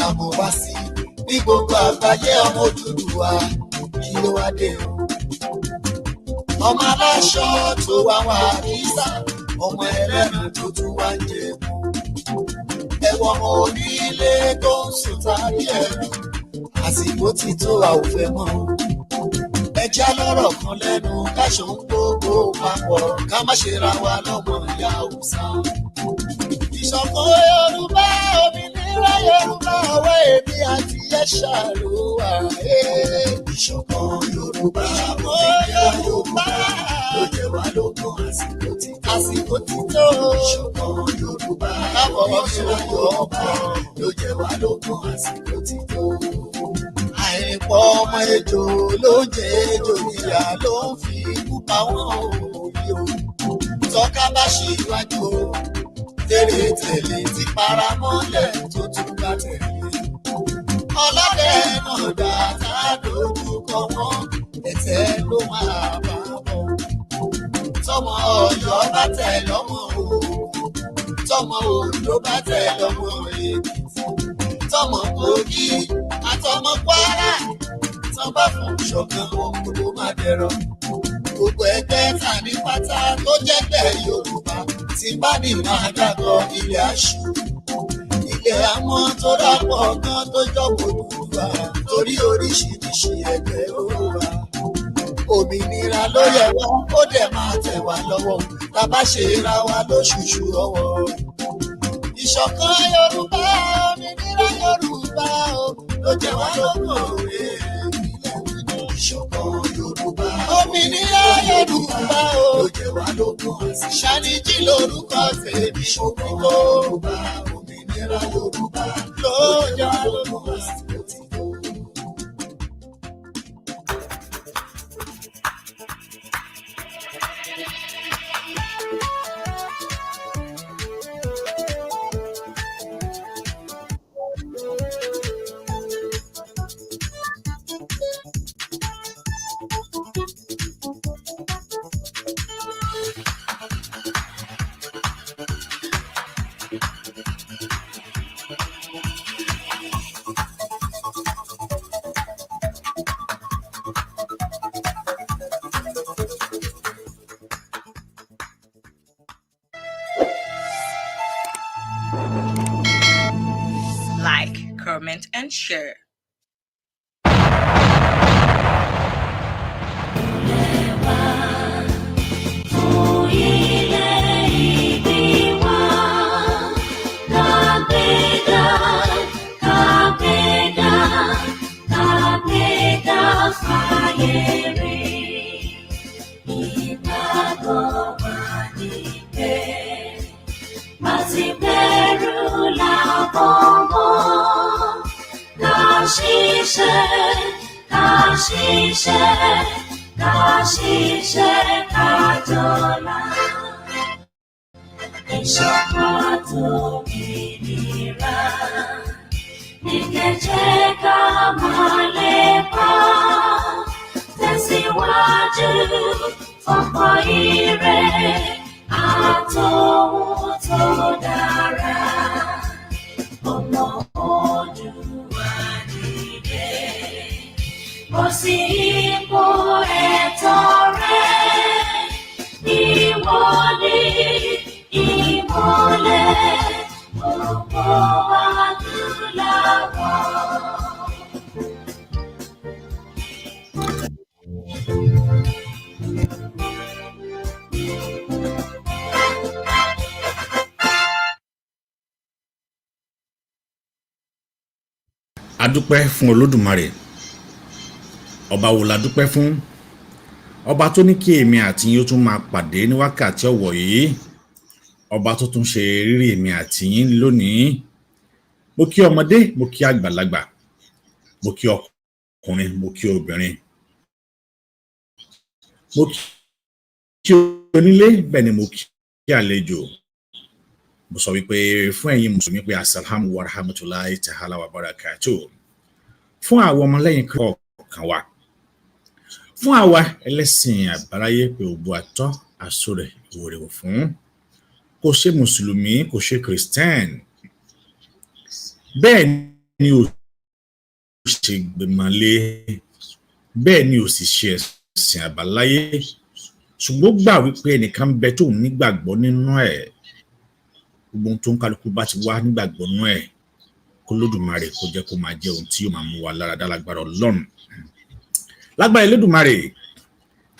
la mọ̀ wá sí ní gbogbo àgbáyé ọmọ Odùduwà kí ló wá dé o. ọmọ aláṣọ tó wá wá kísà ọmọ ẹlẹ́ran tó tún wá ń jẹ ẹ̀wọ̀n ọmọ onílé tó ń sùn tàbí ẹ̀rù àsìkò tí tó a ò fẹ́ mọ́ ẹja lọ́rọ̀ kan lẹ́nu káṣọ ń gbogbo papọ̀ ká má ṣe ra wa lọ́mọ ìyá Haúsá. ìṣọ̀kan Yorùbá òmìnira Yorùbá ọwọ́ èmi àti Ẹ̀ṣà ló wà. ìṣọ̀kan Yorùbá òmìnira Yorùbá ló jẹ wá lógún àsìkò tí tó. ìṣọ̀kan Yorùbá òmìnira Yorùbá ló jẹ wá lógún àsìkò tí tó. àìpọ̀ ọmọ ejò ló jẹ ejò níyà ló ń fi ikú pa wọ́n òye o. tọ́ka bá ṣíwájú o tèrè tẹ̀lé ti para mọ́lẹ̀ tó tún bá tẹ̀lé. ọlọ́dẹ náà dá tá a dojú kọ wọ́n ẹ̀tẹ́ ló máa bá bọ̀. tọmọ Ọ̀yọ́ bá tẹ̀ lọ́mọ Ògùn tọmọ Oǹdó bá tẹ̀ lọ́mọ Èkìtì tọmọ Kogi àtọmọ Kwara tán bá fún ṣọ̀kan wọn kó má dẹ̀rọ. gbogbo ẹgbẹ́ ta ní pátá tó jẹ́gbẹ́ Yorùbá tí bá ní máa dàgbọ́ ilé aṣù ilé àmọ́ tó dàpọ̀ gan tó jọ̀bọ̀ Odùduwà torí oríṣiríṣi ẹgbẹ́ ó wà. òmìnira ló yẹ wá ó dẹ̀ máa tẹ̀ wá lọ́wọ́ tá bá ṣe ra wa lóṣooṣù ọwọ́. ìṣọ̀kan Yorùbá òmìnira Yorùbá ó ló jẹ wá lógún òwe. ìṣọ̀kan Yorùbá òmìnira Yorùbá ó ló jẹ wá lógún àsìkò. Ṣàníjì lórúkọ tèmi ṣòkòtò Yorùbá òmìnira Yorùbá ló jẹ wá lógún àsìkò tí tó. Like, comment, and share. adúpẹ́ fún Olódùmarè ọba wo la dúpẹ́ fún ọba tó ní kí èmi àti yín ó tún máa pàdé ní wákàtí ọ̀wọ̀ yìí ọba tó tún ṣe rírí èmi àti yín lónìí mo kí ọmọdé mo kí àgbàlagbà mo kí ọkùnrin mo kí obìnrin mo kí onílé bẹ́ẹ̀ ni mo kí àlejò mo sọ wípé fún ẹ̀yin mùsùlùmí pé assalamu wa rahmatulahi ta'ala wa barakatuh fún àwọn ọmọlẹ́yìn kọ̀ọ̀kan wa fún àwa ẹlẹ́sìn àbáráyé pé ògbó àtọ́ àsọ̀rẹ̀ ìwòrèwò fún kò ṣe mùsùlùmí kò ṣe christian bẹ́ẹ̀ ni ò ṣe gbèmọ̀lé, bẹ́ẹ̀ ni ò sì ṣe ẹ̀sìn àbáláyé, ṣùgbọ́n gbà wípé ẹnìkan ń bẹ tóun nígbàgbọ́ nínú ẹ̀. Gbogbo ohun tó ń kálukú bá ti wá nígbàgbọ́ nínú ẹ̀, kó lódùmarè kó jẹ́ kó máa jẹ́ ohun tí yóò máa mú wa lára dá lágbára Ọlọ́run. Lágbára Olódùmarè,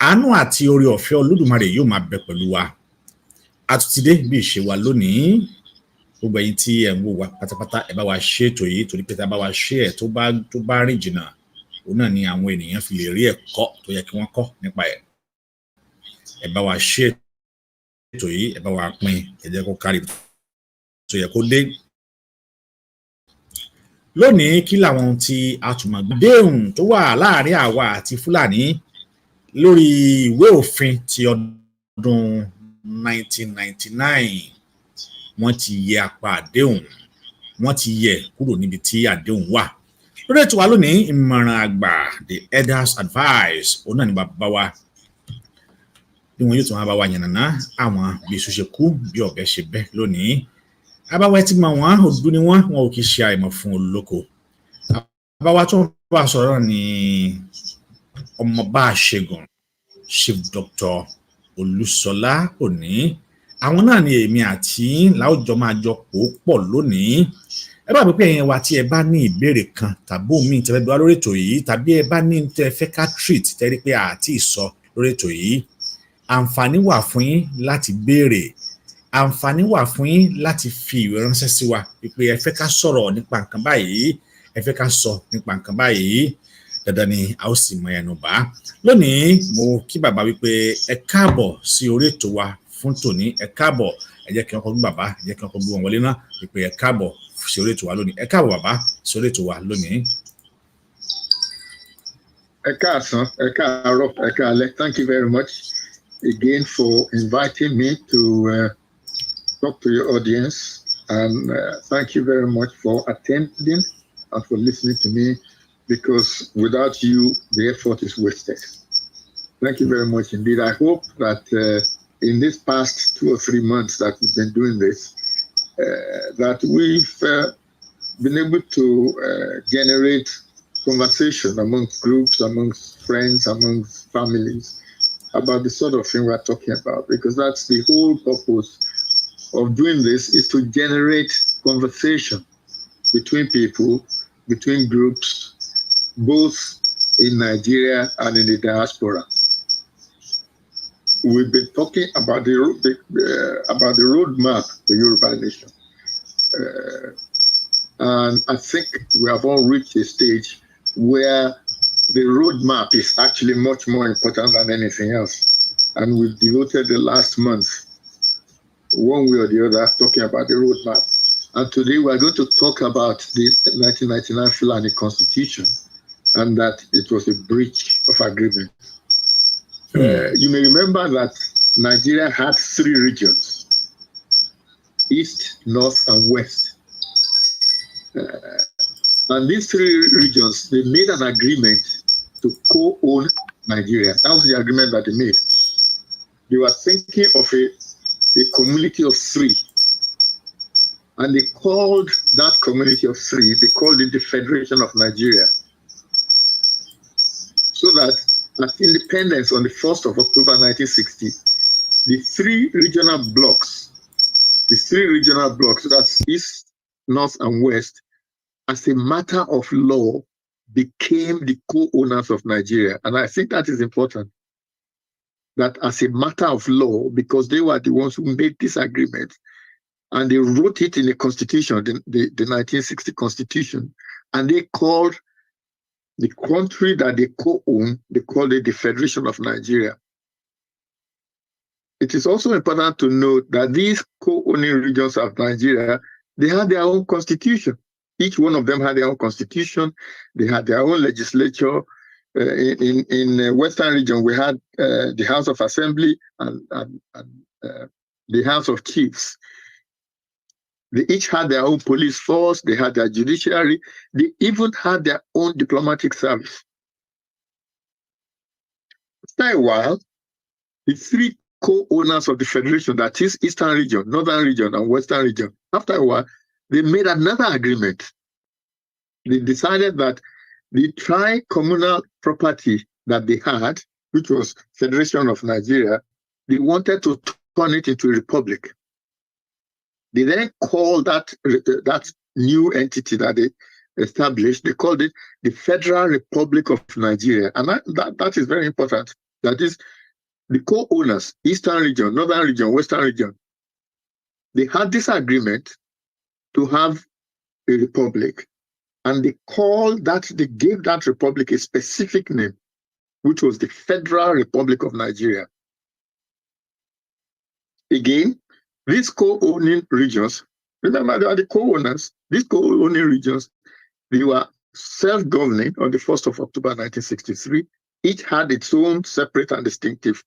àánú àti oore ọ̀fẹ́ Olódùmarè yóò máa bẹ pẹ̀lú wa. A tún ti dé bí ìṣe wa lónìí. Gbogbo ẹ̀yin tí ẹ ń wò wá pátápátá, ẹ bá wa ṣe ètò yìí, torí pé tá a bá wa ṣe ẹ̀ tó bá rìn jìnnà, òun náà ni àwọn ènìyàn fi lè rí ẹ̀kọ́ tó yẹ kí wọ́n kọ́ nípa ẹ̀. Ẹ bá wa ṣe ètò yìí, ẹ bá wa pín, ẹ jẹ́ kó kárí tó yẹ kó dé. Lónìí, kí làwọn ohun tí a tún máa gbé déhùn tó wà láàrin àwa àti Fúlàní lórí ìwé òfin ti ọdún 1999. Wọ́n ti yẹ apá àdéhùn, wọ́n ti yẹ kúrò níbi tí àdéhùn wà. Lórí ètò wa lónìí, ìmọ̀ràn àgbà, the elders advice, òun náà ni bàbá wa bí wọn yóò tún máa bá wa yànnàná àwọn bí iṣu ṣe kú bí ọ̀bẹ ṣe bẹ́ lónìí. Àbáwá tí mọ̀ wọ́n òdú ni wọ́n ò kì í ṣe àìmọ̀ fún olóko. Àbáwá tó bá sọ̀rọ̀ ní Ọmọọba Ṣẹ́gun, Chief Dr. Olúṣọlá Òní. Àwọn náà ni èmi àti láwùjọ máa jọ pò pọ̀ lónìí. Ẹ bá mi pé ẹ̀yin wa tí ẹ bá ní ìbéèrè kan tàbí omi tẹ́ fẹ́ bí wá lórí ètò yìí, tàbí ẹ bá ní tẹ́ fẹ́ ká treat tẹ́ rí pé àti ìsọ lórí ètò yìí, àǹfààní wà fún yín láti béèrè, àǹfààní wà fún yín láti fi ìwé ránṣẹ́ sí wa wípé ẹ fẹ́ ká sọ̀rọ̀ nípa nǹkan báyìí, ẹ fẹ́ ká sọ nípa nǹkan báyìí, dandan ni a ó sì mọ ẹnu bá. Lónìí, mo kí bàbá wípé ẹ káàbọ̀ sí orí ètò wa fún tòní. Ẹ káàbọ̀, ẹ jẹ́ kí wọ́n kọ́ gbé bàbá, ẹ jẹ́ kí wọ́n kọ́ gbé wọn wọlé náà wípé ẹ káàbọ̀ sí orí ètò wa lónìí. Ẹ káàbọ̀ bàbá sí orí ètò wa lónìí. Ẹ káàsán, ẹ káàárọ̀, ẹ káalẹ́. Thank you very much again for inviting me to talk to your audience, and thank you very much for attending and for listening to me, because without you, the effort is wasted. Thank you very much indeed. I hope that in this past 2 or 3 months that we've been doing this, that we've been able to generate conversation amongst groups, amongst friends, amongst families, about the sort of thing we're talking about, because that's the whole purpose of doing this, is to generate conversation between people, between groups, both in Nigeria and in the diaspora. We've been talking about the roadmap to Yoruba nation, and I think we have all reached a stage where the roadmap is actually much more important than anything else. And we've devoted the last month, one way or the other, talking about the roadmap. And today we're going to talk about the 1999 Fulani Constitution, and that it was a breach of agreement. You may remember that Nigeria had 3 regions, East, North, and West. And these 3 regions, they made an agreement to co-own Nigeria. That was the agreement that they made. They were thinking of a community of 3. And they called that community of 3, they called it the Federation of Nigeria. So that at independence on the 1st of October 1960, the 3 regional blocks, that's East, North, and West, as a matter of law, became the co-owners of Nigeria. And I think that is important, that as a matter of law, because they were the ones who made this agreement, and they wrote it in the Constitution, the 1960 Constitution, and they called the country that they co-own, they called it the Federation of Nigeria. It is also important to note that these co-owning regions of Nigeria, they had their own constitution. Each one of them had their own constitution. They had their own legislature. In the Western region, we had the House of Assembly and the House of Chiefs. They each had their own police force. They had their judiciary. They even had their own diplomatic service. After a while, the 3 co-owners of the Federation, that is Eastern region, Northern region, and Western region, after a while, they made another agreement. they decided that the tri-communal property that they had, which was Federation of Nigeria, they wanted to turn it into a republic. They then called that new entity that they established, they called it the Federal Republic of Nigeria. And that is very important. That is, the co-owners, Eastern region, Northern region, Western region, they had this agreement to have a republic, and they gave that republic a specific name, which was the Federal Republic of Nigeria. Again, these co-owning regions, remember they are the co-owners, these co-owning regions, they were self-governing on the 1st of October 1963. Each had its own separate and distinctive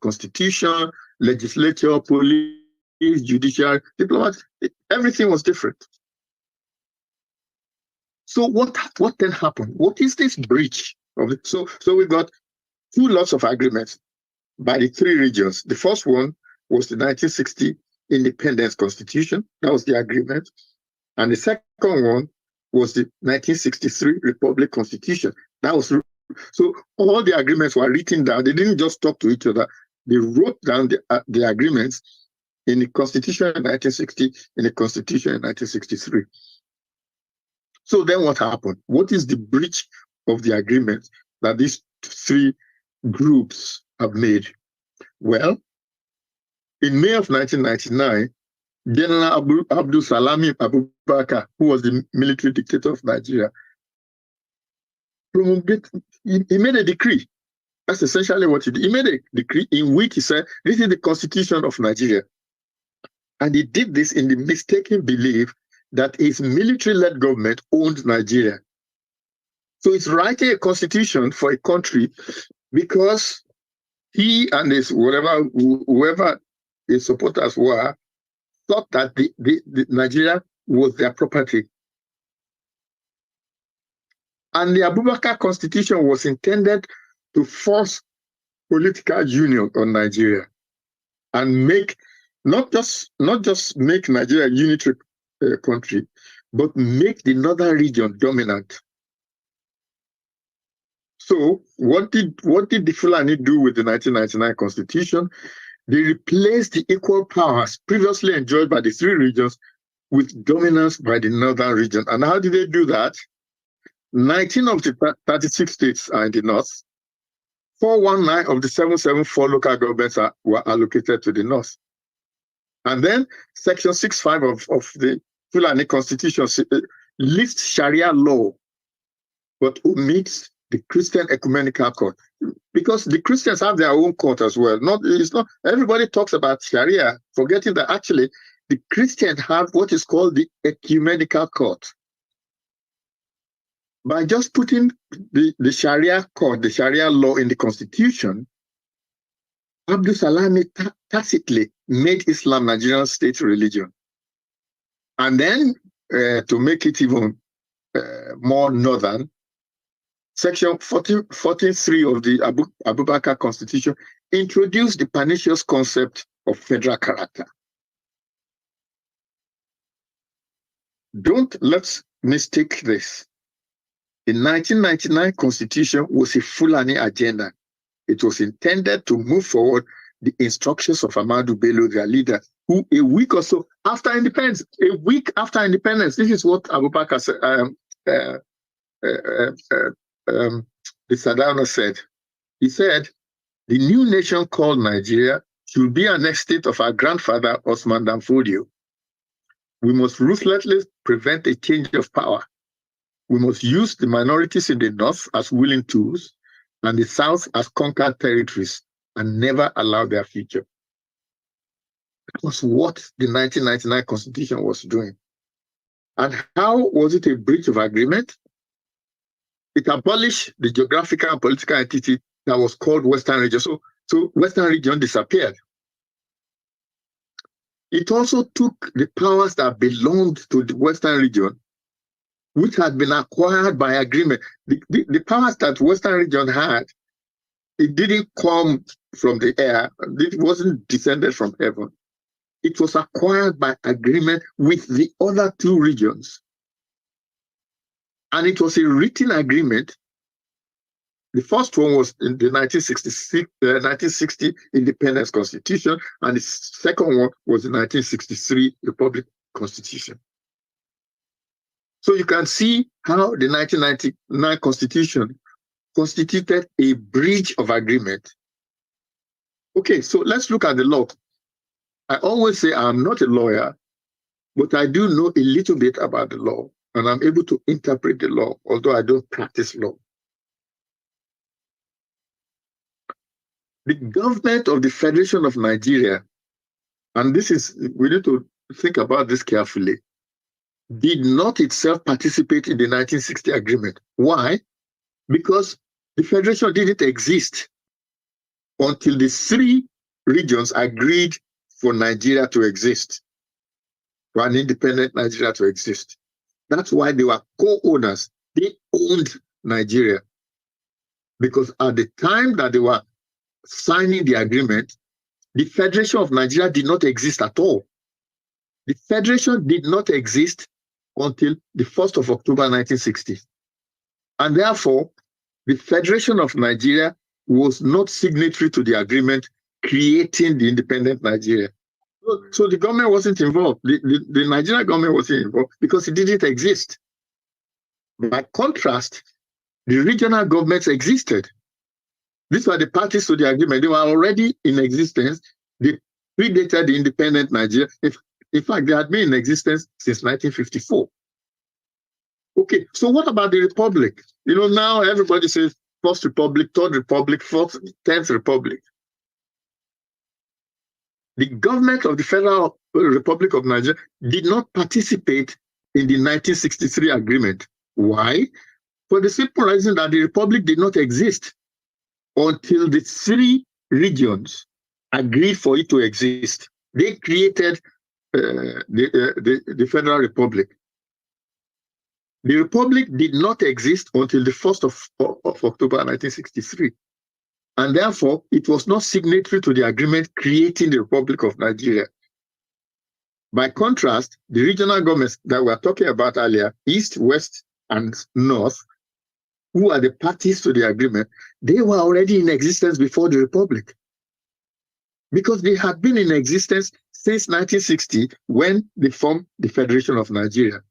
constitution, legislature, police, judiciary, diplomats, everything was different. So what then happened? What is this breach of it? So we got two lots of agreements by the three regions. The first one was the 1960 Independence Constitution. That was the agreement. And the second one was the 1963 Republic Constitution. That was, so all the agreements were written down. They didn't just talk to each other. They wrote down the agreements in the Constitution in 1960, in the Constitution in 1963. So then what happened? What is the breach of the agreement that these three groups have made? Well, in May of 1999, General Abdul Salami Abubakar, who was the military dictator of Nigeria, he made a decree. That's essentially what he did. He made a decree in which he said, this is the Constitution of Nigeria. And he did this in the mistaken belief that his military-led government owned Nigeria. So he's writing a constitution for a country because he and his whoever his supporters were thought that the Nigeria was their property. And the Abubakar constitution was intended to force political union on Nigeria and make not just make Nigeria a unitary country, but make the northern region dominant. So what did the Fulani do with the 1999 constitution? They replaced the equal powers previously enjoyed by the three regions with dominance by the northern region. And how did they do that? 19 of the 36 states are in the north. 419 of the 774 local governments were allocated to the north. And then Section 65 of the Fulani Constitution lists Sharia law, but omits the Christian Ecumenical Court, because the Christians have their own court as well. It's not everybody talks about Sharia, forgetting that actually the Christians have what is called the Ecumenical Court. By just putting the Sharia court, the Sharia law in the Constitution, Abdul Salami tacitly made Islam Nigerian state religion. And then to make it even more northern, Section 14.3 of the Abubakar Constitution introduced the pernicious concept of federal character. Let's mistake this. The 1999 Constitution was a Fulani agenda. It was intended to move forward the instructions of Ahmadu Bello, their leader, who a week or so after independence, this is what Abubakar said, the Sadana said. He said, the new nation called Nigeria should be an estate of our grandfather Osman Danfodio. We must ruthlessly prevent a change of power. We must use the minorities in the north as willing tools and the south as conquered territories and never allow their future. That was what the 1999 Constitution was doing. And how was it a breach of agreement? It abolished the geographical and political entity that was called Western Region. So Western Region disappeared. It also took the powers that belonged to the Western Region, which had been acquired by agreement. The powers that Western Region had, it didn't come from the air. It wasn't descended from heaven. It was acquired by agreement with the other two regions. And it was a written agreement. The first one was in the 1960 Independence Constitution, and the second one was the 1963 Republic Constitution. So you can see how the 1999 Constitution constituted a breach of agreement. Okay, so let's look at the law. I always say I'm not a lawyer, but I do know a little bit about the law, and I'm able to interpret the law, although I don't practice law. The government of the Federation of Nigeria, and we need to think about this carefully, did not itself participate in the 1960 agreement. Why? Because the Federation didn't exist until the three regions agreed for Nigeria to exist, for an independent Nigeria to exist. That's why they were co-owners. They owned Nigeria. Because at the time that they were signing the agreement, the Federation of Nigeria did not exist at all. The Federation did not exist until the 1st of October 1960. And therefore, the Federation of Nigeria was not signatory to the agreement creating the independent Nigeria. So the government wasn't involved. The Nigerian government wasn't involved because it didn't exist. By contrast, the regional governments existed. These were the parties to the agreement. They were already in existence. They predated the independent Nigeria. In fact, they had been in existence since 1954. Okay, so what about the Republic? You know, now everybody says First Republic, Third Republic, Fourth, 10th Republic. The government of the Federal Republic of Nigeria did not participate in the 1963 agreement. Why? For the simple reason that the Republic did not exist until the three regions agreed for it to exist. They created the Federal Republic. The Republic did not exist until the 1st of October 1963. And therefore, it was not signatory to the agreement creating the Republic of Nigeria. By contrast, the regional governments that we were talking about earlier, East, West, and North, who are the parties to the agreement, they were already in existence before the Republic. Because they had been in existence since 1960 when they formed the Federation of Nigeria.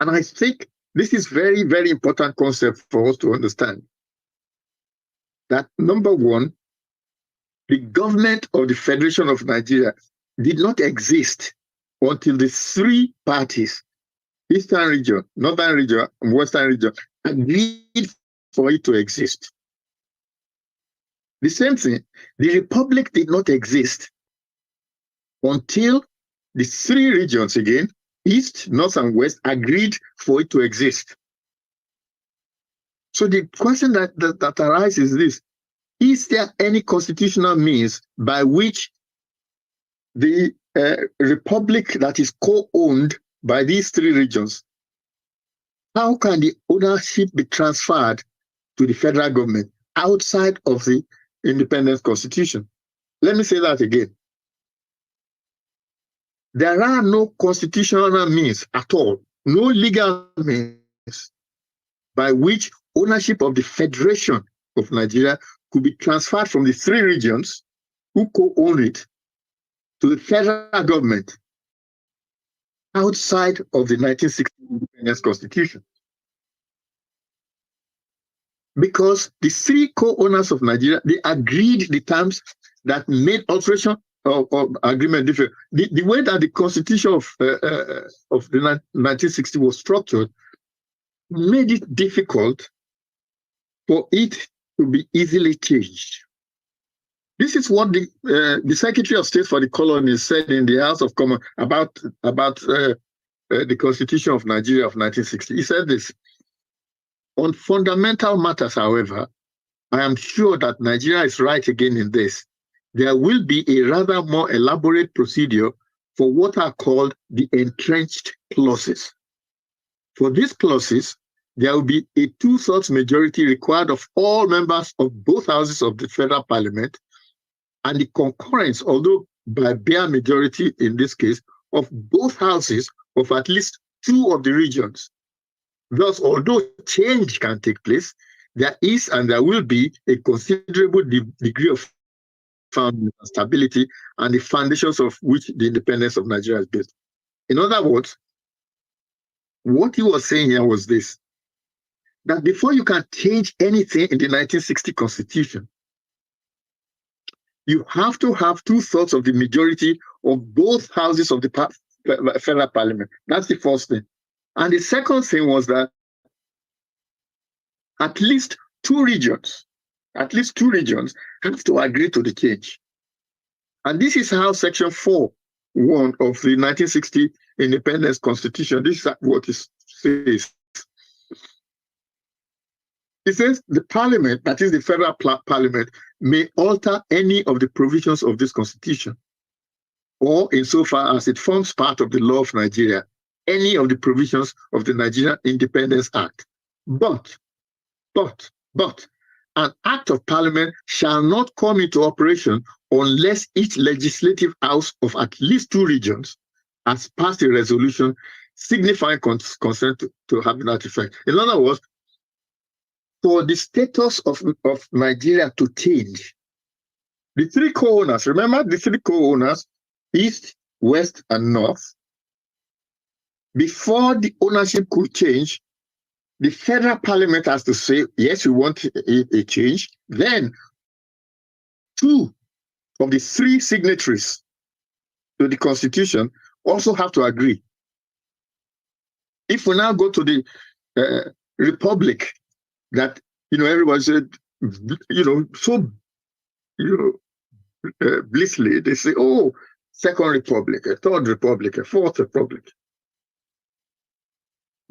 And I think this is very, very important concept for us to understand. That number one, the government of the Federation of Nigeria did not exist until the three parties, Eastern region, Northern region, and Western region, agreed for it to exist. The same thing, the Republic did not exist until the three regions again, East, North, and West, agreed for it to exist. So the question that arises is this: is there any constitutional means by which the Republic that is co-owned by these three regions, how can the ownership be transferred to the federal government outside of the Independence Constitution? Let me say that again. There are no constitutional means at all, no legal means by which ownership of the Federation of Nigeria could be transferred from the three regions who co-own it to the federal government outside of the 1960 Independence Constitution. Because the three co-owners of Nigeria, they agreed the terms that made alteration of agreement different. The way that the Constitution of the 1960 was structured made it difficult for it to be easily changed. This is what the Secretary of State for the Colonies said in the House of Commons about the Constitution of Nigeria of 1960. He said this: on fundamental matters, however, I am sure that Nigeria is right again in this. There will be a rather more elaborate procedure for what are called the entrenched clauses. For these clauses, there will be a 2/3 majority required of all members of both houses of the federal parliament, and the concurrence, although by bare majority in this case, of both houses of at least two of the regions. Thus, although change can take place, there is and there will be a considerable degree of stability and the foundations of which the independence of Nigeria is based. In other words, what he was saying here was this, that before you can change anything in the 1960 Constitution, you have to have 2/3 of the majority of both houses of the federal parliament. That's the first thing. And the second thing was that at least two regions have to agree to the change. And this is how Section 4(1) of the 1960 Independence Constitution, this is what it says. It says the parliament, that is the federal parliament, may alter any of the provisions of this constitution, or insofar as it forms part of the law of Nigeria, any of the provisions of the Nigerian Independence Act. But, an act of parliament shall not come into operation unless each legislative house of at least two regions has passed a resolution signifying consent to having that effect. In other words, for the status of Nigeria to change, the three co-owners, remember the three co-owners, East, West, and North, before the ownership could change, the federal parliament has to say, yes, we want a change. Then two of the three signatories to the Constitution also have to agree. If we now go to the Republic, that, everyone said, blissfully, they say, oh, Second Republic, a Third Republic, a Fourth Republic.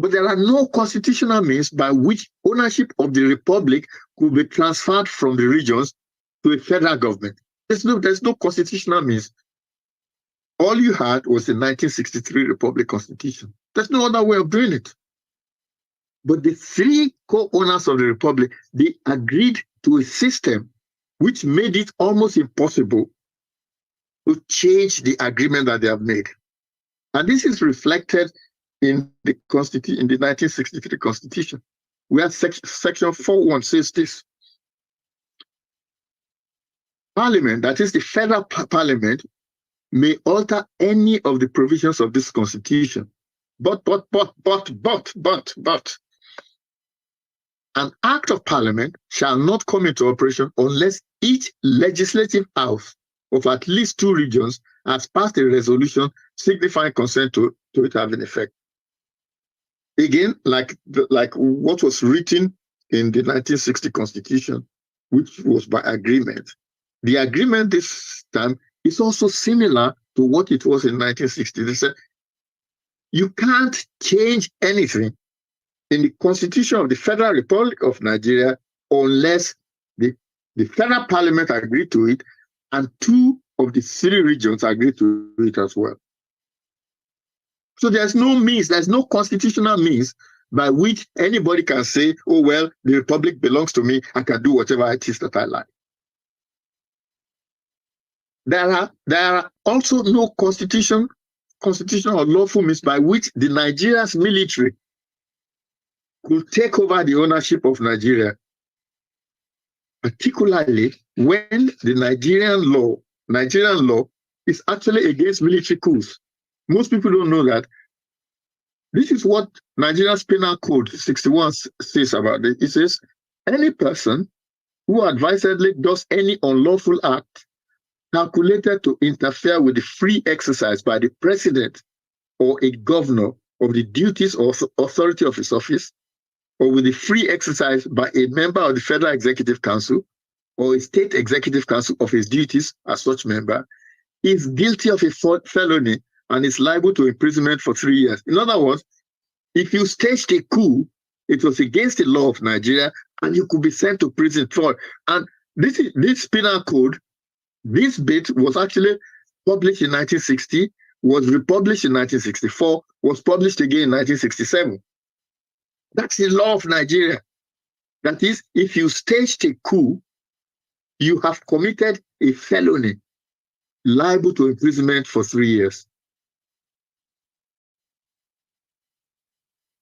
But there are no constitutional means by which ownership of the Republic could be transferred from the regions to a federal government. There's no constitutional means. All you had was the 1963 Republic Constitution. There's no other way of doing it. But the three co-owners of the Republic, they agreed to a system which made it almost impossible to change the agreement that they have made. And this is reflected in the 1963 Constitution, where Section 4(1) says this. Parliament, that is the federal parliament, may alter any of the provisions of this Constitution. But, an act of parliament shall not come into operation unless each legislative house of at least two regions has passed a resolution signifying consent to it having effect. Again, like what was written in the 1960 Constitution, which was by agreement. The agreement this time is also similar to what it was in 1960. They said, you can't change anything in the Constitution of the Federal Republic of Nigeria unless the federal parliament agreed to it and two of the three regions agreed to it as well. So there's no constitutional means by which anybody can say, oh, well, the Republic belongs to me, I can do whatever it is that I like. There are also no constitutional or lawful means by which the Nigeria's military could take over the ownership of Nigeria, particularly when the Nigerian law is actually against military coups. Most people don't know that. This is what Nigeria's Penal Code 61 says about it. It says, any person who advisedly does any unlawful act calculated to interfere with the free exercise by the president or a governor of the duties or authority of his office, or with the free exercise by a member of the Federal Executive Council or a state executive council of his duties as such member, is guilty of a felony and is liable to imprisonment for 3 years. In other words, if you staged a coup, it was against the law of Nigeria and you could be sent to prison for it. And this penal code, this bit was actually published in 1960, was republished in 1964, was published again in 1967. That's the law of Nigeria. That is, if you staged a coup, you have committed a felony liable to imprisonment for 3 years.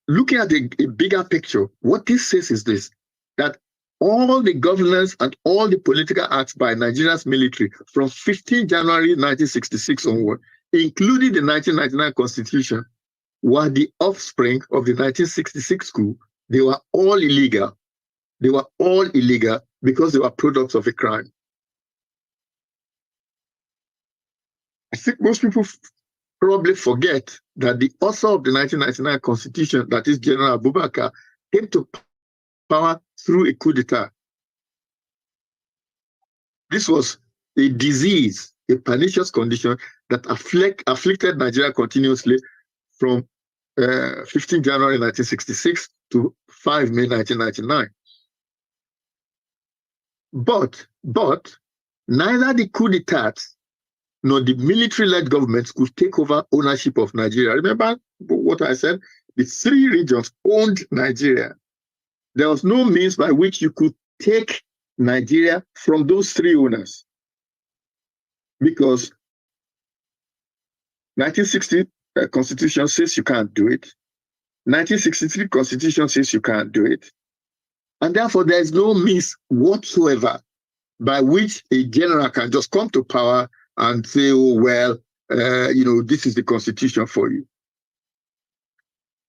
looking at a bigger picture, what this says is this, that all the governance and all the political acts by Nigeria's military from 15 January 1966 onward, including the 1999 Constitution, were the offspring of the 1966 coup. They were all illegal. They were all illegal because they were products of a crime. I think most people probably forget that the author of the 1999 Constitution, that is General Abubakar, came to power through a coup d'etat. This was a disease, a pernicious condition that afflicted Nigeria continuously from 15 January 1966 to 5 May 1999. But neither the coup d'etat nor the military-led governments could take over ownership of Nigeria. Remember what I said? The three regions owned Nigeria. There was no means by which you could take Nigeria from those three owners, because 1960 Constitution says you can't do it. 1963 Constitution says you can't do it. And therefore, there is no means whatsoever by which a general can just come to power and say, oh, well, this is the Constitution for you.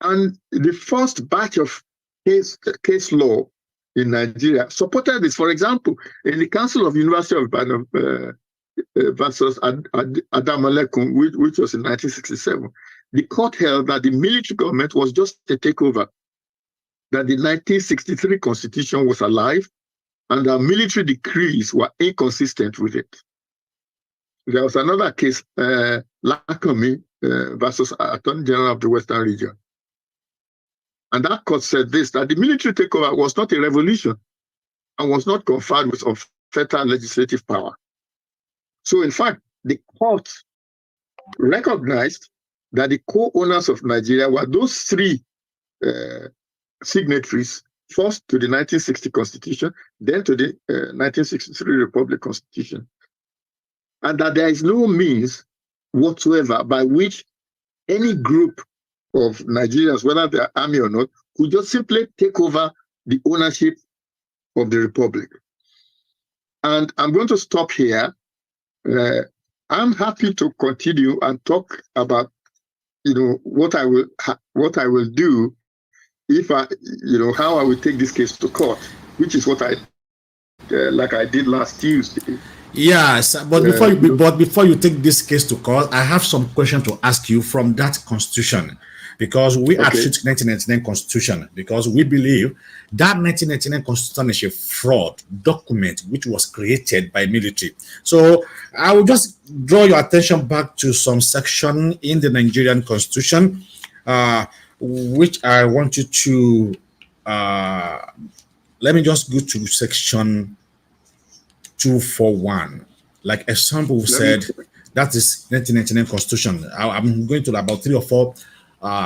And the first batch of case law in Nigeria supported this. For example, in the Council of University of Ibadan versus Adamalekun, which was in 1967, the court held that the military government was just a takeover, that the 1963 Constitution was alive, and that military decrees were inconsistent with it. There was another case, Lakomi versus Attorney General of the Western Region. And that court said this, that the military takeover was not a revolution and was not conferred with unfettered legislative power. So in fact, the court recognized that the co-owners of Nigeria were those three signatories, first to the 1960 Constitution, then to the 1963 Republic Constitution. And that there is no means whatsoever by which any group of Nigerians, whether they're army or not, could just simply take over the ownership of the Republic. And I'm going to stop here. I'm happy to continue and talk about, what I will do if how I will take this case to court, which is what I did last Tuesday. Yes, but before you take this case to court, I have some question to ask you from that Constitution, because we attribute 1999 Constitution because we believe that 1999 Constitution is a fraud document which was created by military. So I will just draw your attention back to some section in the Nigerian Constitution, which I want you to let me just go to section 241. Like example said, that is 1999 Constitution. I'm going to about 3 or 4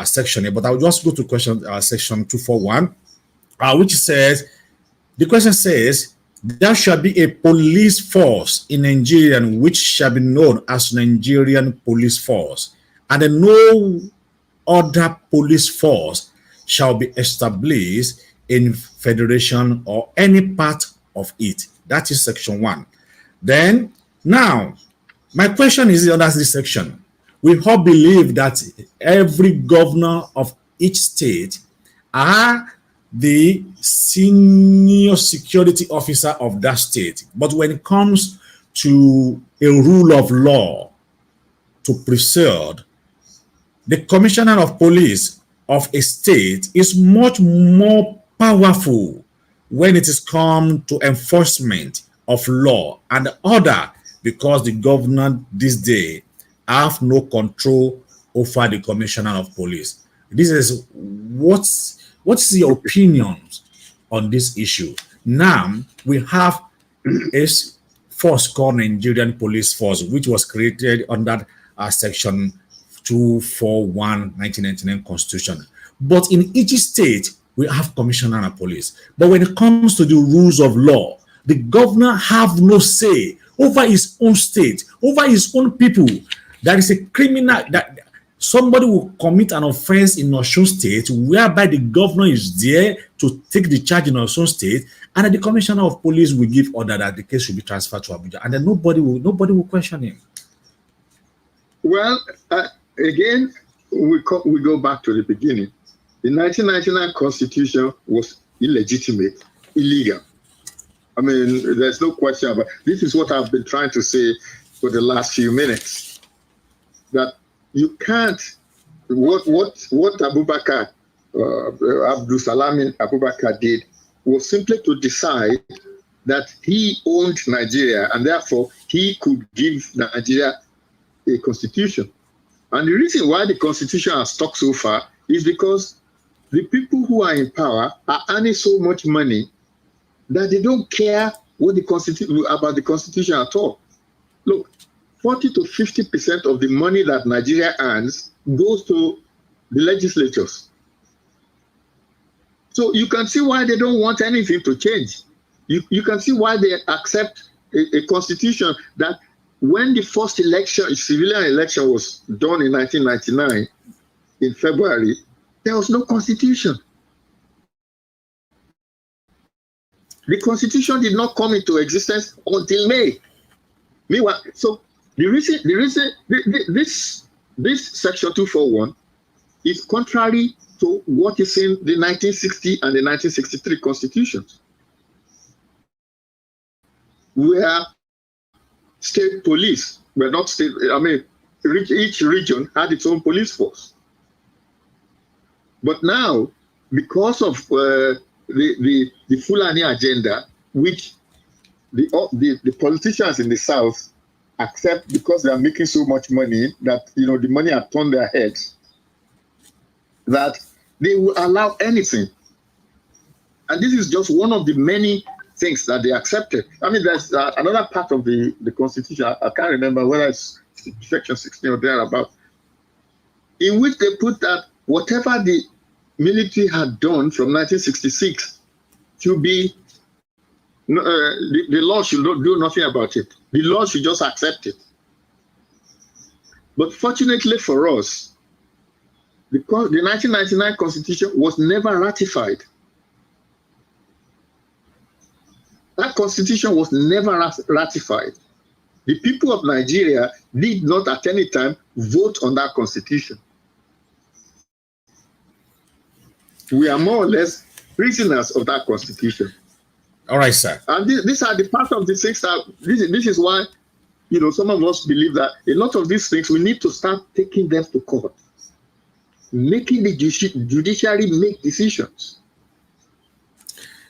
section here, but I'll just go to section 241, which says, the question says, there shall be a police force in Nigeria which shall be known as Nigerian Police Force, and no other police force shall be established in federation or any part of it. That is section 1. Then, now, my question is under this section. We all believe that every governor of each state are the senior security officer of that state. But when it comes to a rule of law to preserve, the commissioner of police of a state is much more powerful when it is come to enforcement of law and order, because the governor this day have no control over the commissioner of police. This is what's your opinions on this issue? Now we have a force called Nigerian Police Force, which was created under section 241 1999 Constitution. But in each state we have commissioner of police. But when it comes to the rules of law, the governor have no say over his own state, over his own people. There is a criminal that Somebody will commit an offense in Osun State, whereby the governor is there to take the charge in Osun State, and then the commissioner of police will give order that the case should be transferred to Abuja, and then nobody will question him. Well, again, we go back to the beginning. The 1999 Constitution was illegitimate, illegal. I mean, there's no question about it. This is what I've been trying to say for the last few minutes. That you can't, what Abubakar, Abdul Salami Abubakar did was simply to decide that he owned Nigeria and therefore he could give Nigeria a constitution. And the reason why the constitution has stuck so far is because the people who are in power are earning so much money that they don't care what about the constitution at all. Look, 40 to 50% of the money that Nigeria earns goes to the legislatures. So you can see why they don't want anything to change. You can see why they accept a constitution that when the first election, civilian election was done in 1999, in February, there was no constitution. The constitution did not come into existence until May. Meanwhile, so the reason this section 241 is contrary to what is in the 1960 and the 1963 constitutions, where state police were not state. I mean, each region had its own police force. But now, because of the Fulani agenda, which the politicians in the South accept because they are making so much money that the money has turned their heads, that they will allow anything. And this is just one of the many things that they accepted. I mean, there's another part of the Constitution, I can't remember whether it's section 16 or thereabout, in which they put that whatever the military had done from 1966 to be, the law should not do nothing about it. The law should just accept it. But fortunately for us, the 1999 Constitution was never ratified. That Constitution was never ratified. The people of Nigeria did not at any time vote on that Constitution. We are more or less prisoners of that Constitution. All right, sir. And these are the part of the things that, this is why, some of us believe that a lot of these things, we need to start taking them to court, making the judiciary make decisions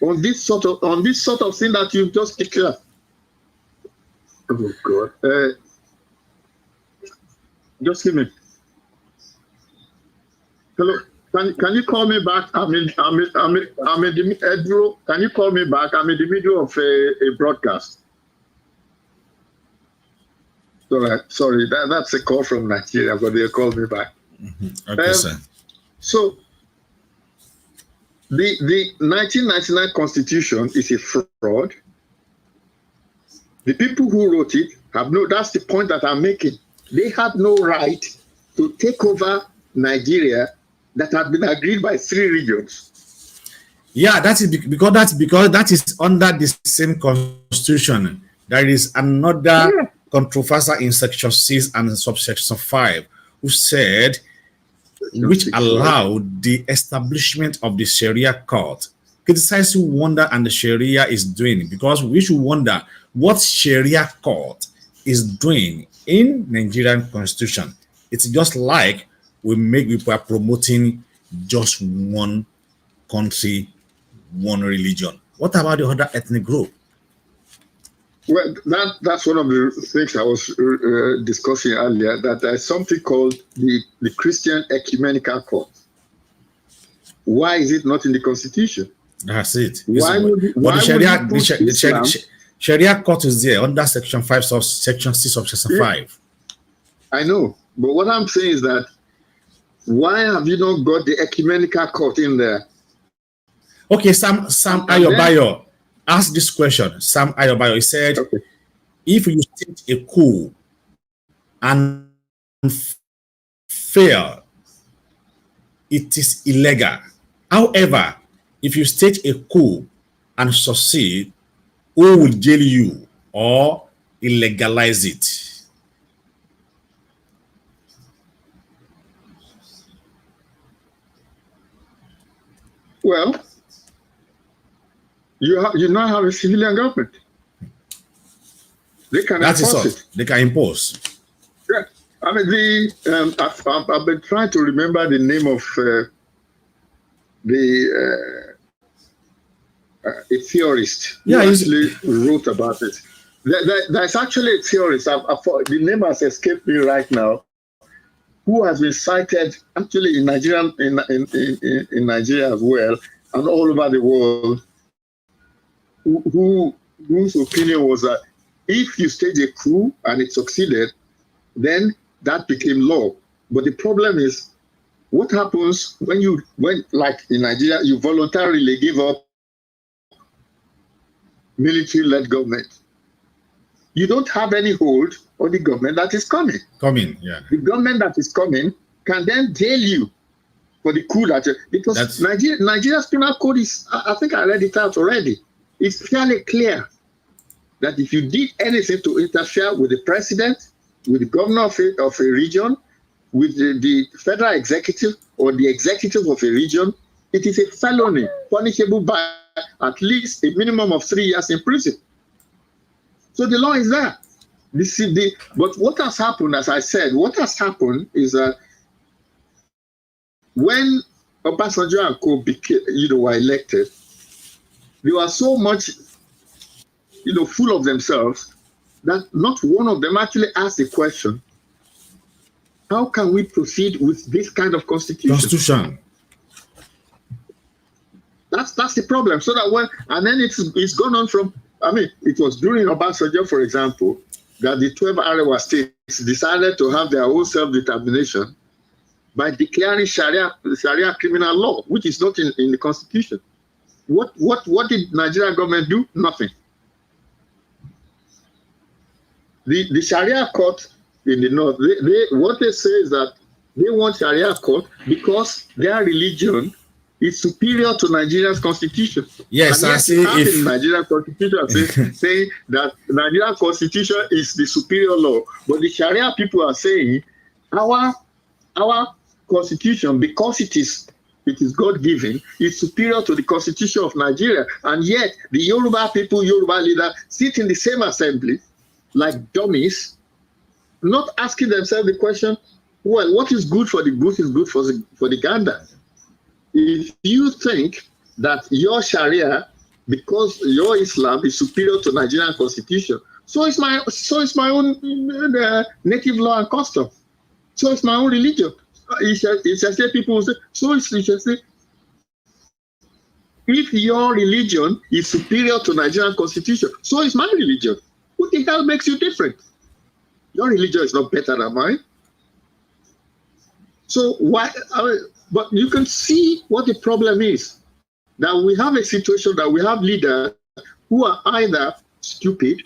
on this sort of thing that you've just declared. Oh God! Just give me. Hello. Can you call me back? I'm in the middle. Can you call me back? I'm in the middle of a broadcast. All right. Sorry, that's a call from Nigeria, but they'll call me back. Mm-hmm. Okay, sir. So the 1999 Constitution is a fraud. The people who wrote it that's the point that I'm making. They had no right to take over Nigeria that had been agreed by 3 regions. Yeah, that is because that is under the same constitution. There is another controversial in section 6 and subsection 5, which allowed the establishment of the Sharia court. Criticize what the Sharia is doing, because we should wonder what Sharia court is doing in Nigerian constitution. It's just like we are promoting just one country, one religion. What about the other ethnic group? Well, that's one of the things I was discussing earlier, that there's something called the Christian Ecumenical Court. Why is it not in the Constitution? That's it. The Sharia court is there under section 5 of section 6 of section 5. I know, but what I'm saying is that why have you not got the ecumenical court in there? Okay, Sam Ayobayo asked this question. Sam Ayobayo, he said, if you state a coup and fail, it is illegal. However, if you stage a coup and succeed, who will jail you or illegalize it? Well, you now have a civilian government. They can enforce it. They can impose. Yeah. I mean, I've been trying to remember the name of a theorist who actually wrote about it. There's actually a theorist, the name has escaped me right now, who has been cited actually in Nigeria, in Nigeria as well, and all over the world, whose opinion was that if you stage a coup and it succeeded, then that became law. But the problem is, what happens when like in Nigeria, you voluntarily give up military-led government? You don't have any hold on the government that is coming. The government that is coming can then jail you for the coup because Nigeria's penal code is, I think I read it out already. It's fairly clear that if you did anything to interfere with the president, with the governor of a region, with the federal executive or the executive of a region, it is a felony punishable by at least a minimum of 3 years in prison. So the law is there. But what has happened, as I said, what has happened is that when Obasanjo and Co were elected, they were so much full of themselves that not one of them actually asked the question, how can we proceed with this kind of constitution? That's the problem. So that and then it's gone on from, it was during Obasanjo, for example, that the 12 Arewa states decided to have their own self-determination by declaring Sharia criminal law, which is not in the constitution. What did Nigeria government do? Nothing. The Sharia court in the north, what they say is that they want Sharia court because their religion is superior to Nigeria's constitution. Yes, and I see. In Nigeria's constitution saying that Nigeria's constitution is the superior law, but the Sharia people are saying our constitution, because it is God-given, is superior to the constitution of Nigeria, and yet the Yoruba people, Yoruba leaders, sit in the same assembly like dummies, not asking themselves the question, well, what is good for the goose is good for the gander. If you think that your Sharia, because your Islam is superior to Nigerian constitution, so is my own native law and custom. So is my own religion. It's as if people will say, so it's just say, if your religion is superior to Nigerian constitution, so is my religion. What the hell makes you different? Your religion is not better than mine. So why? But you can see what the problem is. That we have a situation that we have leaders who are either stupid,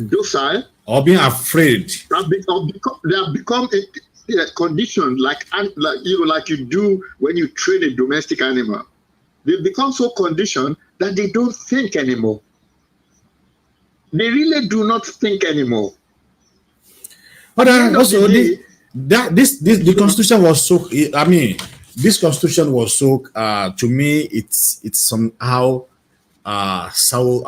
docile, or being afraid. They have become a condition like you do when you train a domestic animal. They become so conditioned that they don't think anymore. They really do not think anymore. But also, the constitution was so. This constitution was so. To me, it's somehow so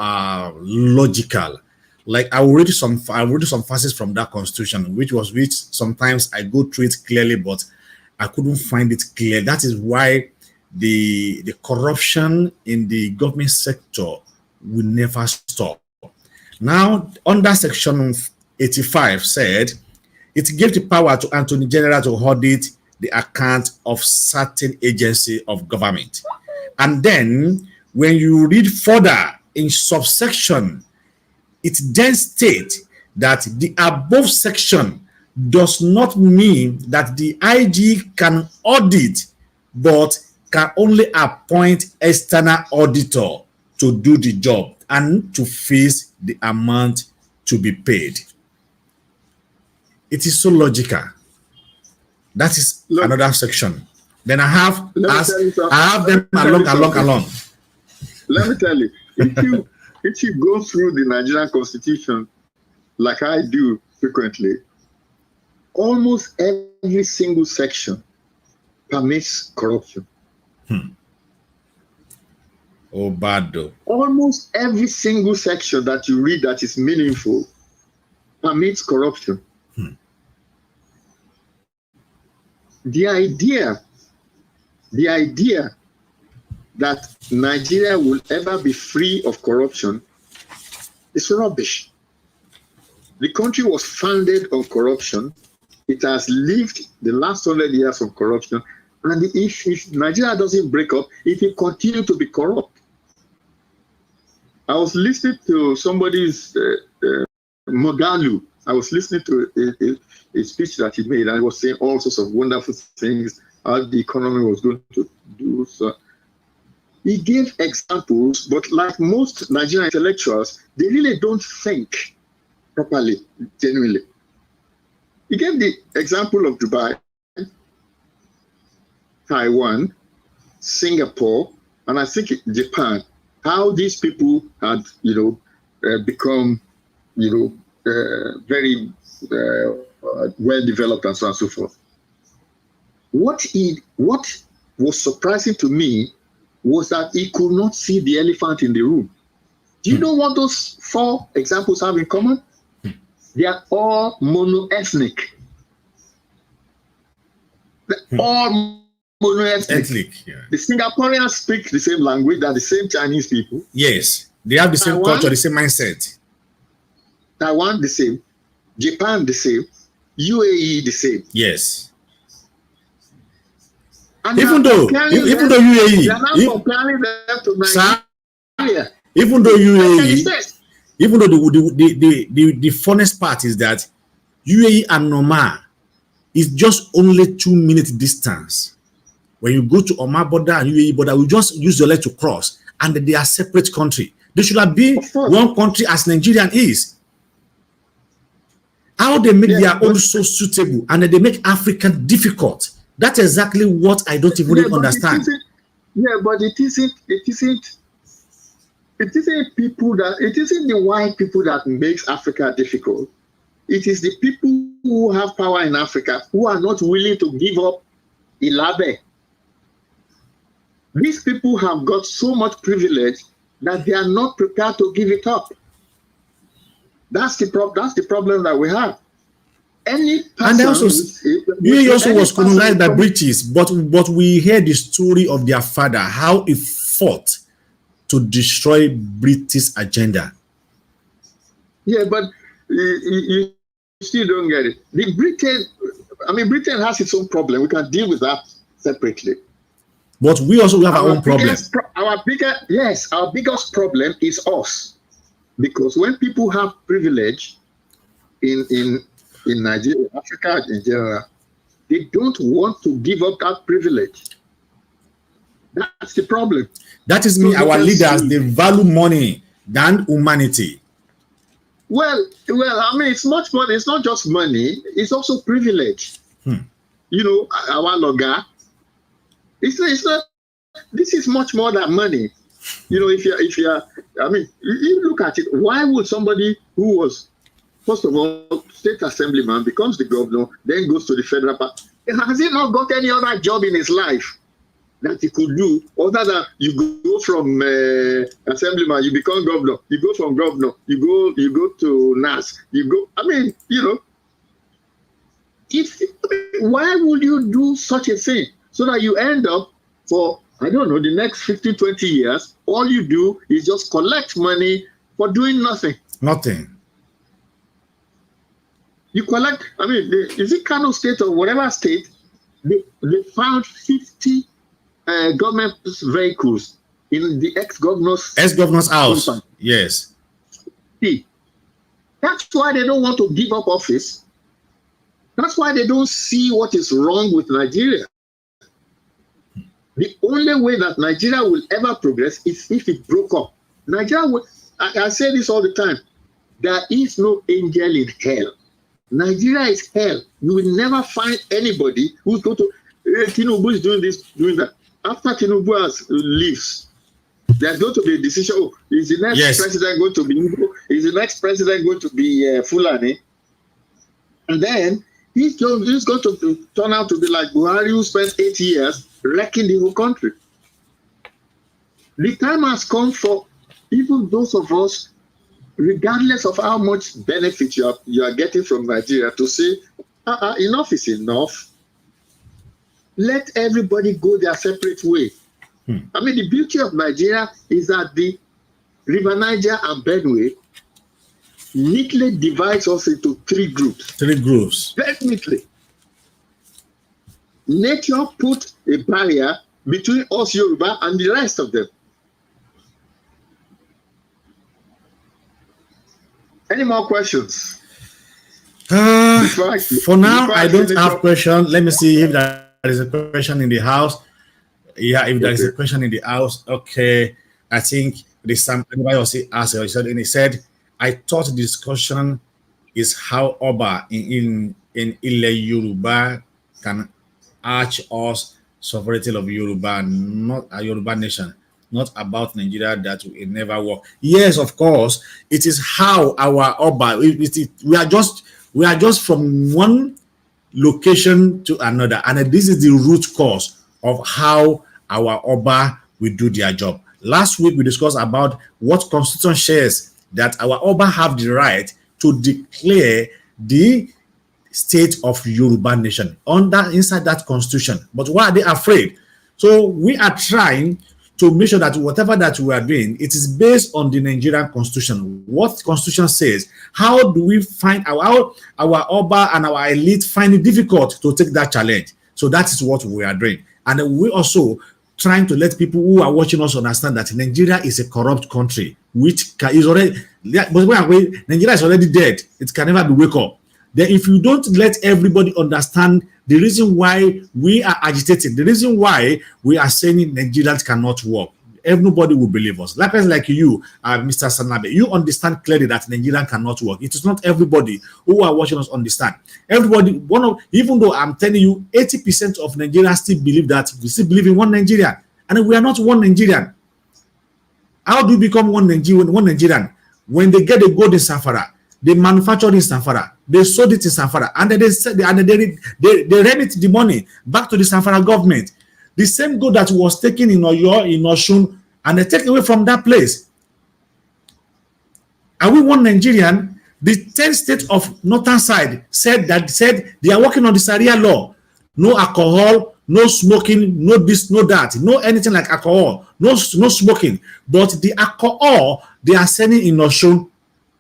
logical. Like I will read some passages from that constitution, which sometimes I go through it clearly, but I couldn't find it clear. That is why the corruption in the government sector will never stop. Now, under Section 85 said, it gave the power to Attorney General to audit the account of certain agency of government. And then, when you read further in subsection, it then states that the above section does not mean that the IG can audit, but can only appoint external auditor to do the job and to fix the amount to be paid. It is so logical. That is another section. Then I have them along. Let me tell you, if you go through the Nigerian Constitution, like I do frequently, almost every single section permits corruption. Oh, bad though. Almost every single section that you read that is meaningful permits corruption. The idea that Nigeria will ever be free of corruption is rubbish. The country was founded on corruption. It has lived the last 100 years of corruption. And if Nigeria doesn't break up, it will continue to be corrupt. I was listening to somebody's Mogalu. I was listening to a speech that he made, and he was saying all sorts of wonderful things, how the economy was going to do. So he gave examples, but like most Nigerian intellectuals, they really don't think properly, genuinely. He gave the example of Dubai, Taiwan, Singapore, and I think Japan, how these people had, become, very well developed and so on and so forth. What was surprising to me was that he could not see the elephant in the room. Do you know what those 4 examples have in common? They are all monoethnic. All monoethnic. Yeah. The Singaporeans speak the same language, they're the same Chinese people. Yes, they have the same Taiwan, culture, the same mindset. Taiwan the same, Japan the same, UAE the same. Yes. And even though UAE, they are now comparing them to Nigeria. Even though UAE, even though the funnest part is that UAE and Oman is just only 2-minute distance. When you go to Oman border and UAE border, we just use your leg to cross, and they are separate country. They should have been one country as Nigerian is. How they make their own so suitable, and then they make African difficult. That's exactly what I don't even really understand. But it isn't the white people that makes Africa difficult. It is the people who have power in Africa who are not willing to give up Ilabe. These people have got so much privilege that they are not prepared to give it up. That's the problem that we have. Any person, and also, UAE also was colonized by British, but we hear the story of their father, how he fought to destroy British agenda. Yeah, but you still don't get it. Britain has its own problem. We can deal with that separately. But we also have our own problem. Our biggest problem is us. Because when people have privilege in Nigeria, Africa in general, they don't want to give up that privilege. That's the problem. That is mean our leaders, they value money than humanity. Well, it's much more. It's not just money. It's also privilege. Our loga. It's not. This is much more than money. If you're, you look at it. Why would somebody who was, first of all, state assemblyman becomes the governor, then goes to the federal party? Has he not got any other job in his life that he could do other than you go from assemblyman, you become governor, you go from governor, you go to NAS, why would you do such a thing? So that you end up for, the next 15, 20 years, all you do is just collect money for doing nothing. Nothing. You collect, is it Kano State or whatever state, they found 50 government vehicles in the ex-governor's house. Company. Yes. See, that's why they don't want to give up office. That's why they don't see what is wrong with Nigeria. The only way that Nigeria will ever progress is if it broke up. Nigeria will, I say this all the time, there is no angel in hell Nigeria is hell. You will never find anybody who's going to, Tinubu is doing this, doing that. After Tinubu has leaves, there's going to be a decision. Oh, is the next president going to be Igbo? Is the next president going to be Fulani? And then he's going to turn out to be like Buhari, who spent 8 years wrecking the whole country. The time has come for even those of us, regardless of how much benefit you are getting from Nigeria, to say, enough is enough. Let everybody go their separate way. I mean, the beauty of Nigeria is that the River Niger and Benue neatly divides us into 3 groups. 3 groups. Very neatly. Nature put a barrier between us Yoruba and the rest of them. Any more questions? For now, I don't have questions. Let me see if there is a question in the house. Yeah, if there is a question in the house, okay. I think this time anybody else asked, and he said, I thought the discussion is how Oba in Ile Yoruba can arch us sovereignty of Yoruba, not a Yoruba nation, not about Nigeria that will never work. Yes, of course, it is how our Oba. We are just from one location to another, and this is the root cause of how our Oba will do their job. Last week we discussed about what Constitution says, that our Oba have the right to declare the state of Yoruba nation inside that Constitution. But why are they afraid? So we are trying to make sure that whatever that we are doing, it is based on the Nigerian Constitution. What Constitution says. How do we find our Oba and our elite find it difficult to take that challenge? So that is what we are doing. And we also trying to let people who are watching us understand that Nigeria is a corrupt country, which is already, but Nigeria is already dead. It can never be wake up. Then if you don't let everybody understand the reason why we are agitating, the reason why we are saying Nigeria cannot work, everybody will believe us. Like you, Mr. Sanabe, you understand clearly that Nigeria cannot work. It is not everybody who are watching us understand. Everybody, even though I'm telling you, 80% of Nigerians still believe that we still believe in one Nigerian, and we are not one Nigerian. How do we become one Nigerian? When they get the gold in Safara, they manufacture it in Safara, they sold it in Safara, and then they remit the money back to the Safara government. The same gold that was taken in Oyo, in Osun, and they take away from that place. Are we one Nigerian? The 10th state of northern side said they are working on the Sharia law. No alcohol, no smoking, no this, no that, no anything like alcohol, no smoking. But the alcohol they are selling in Osun,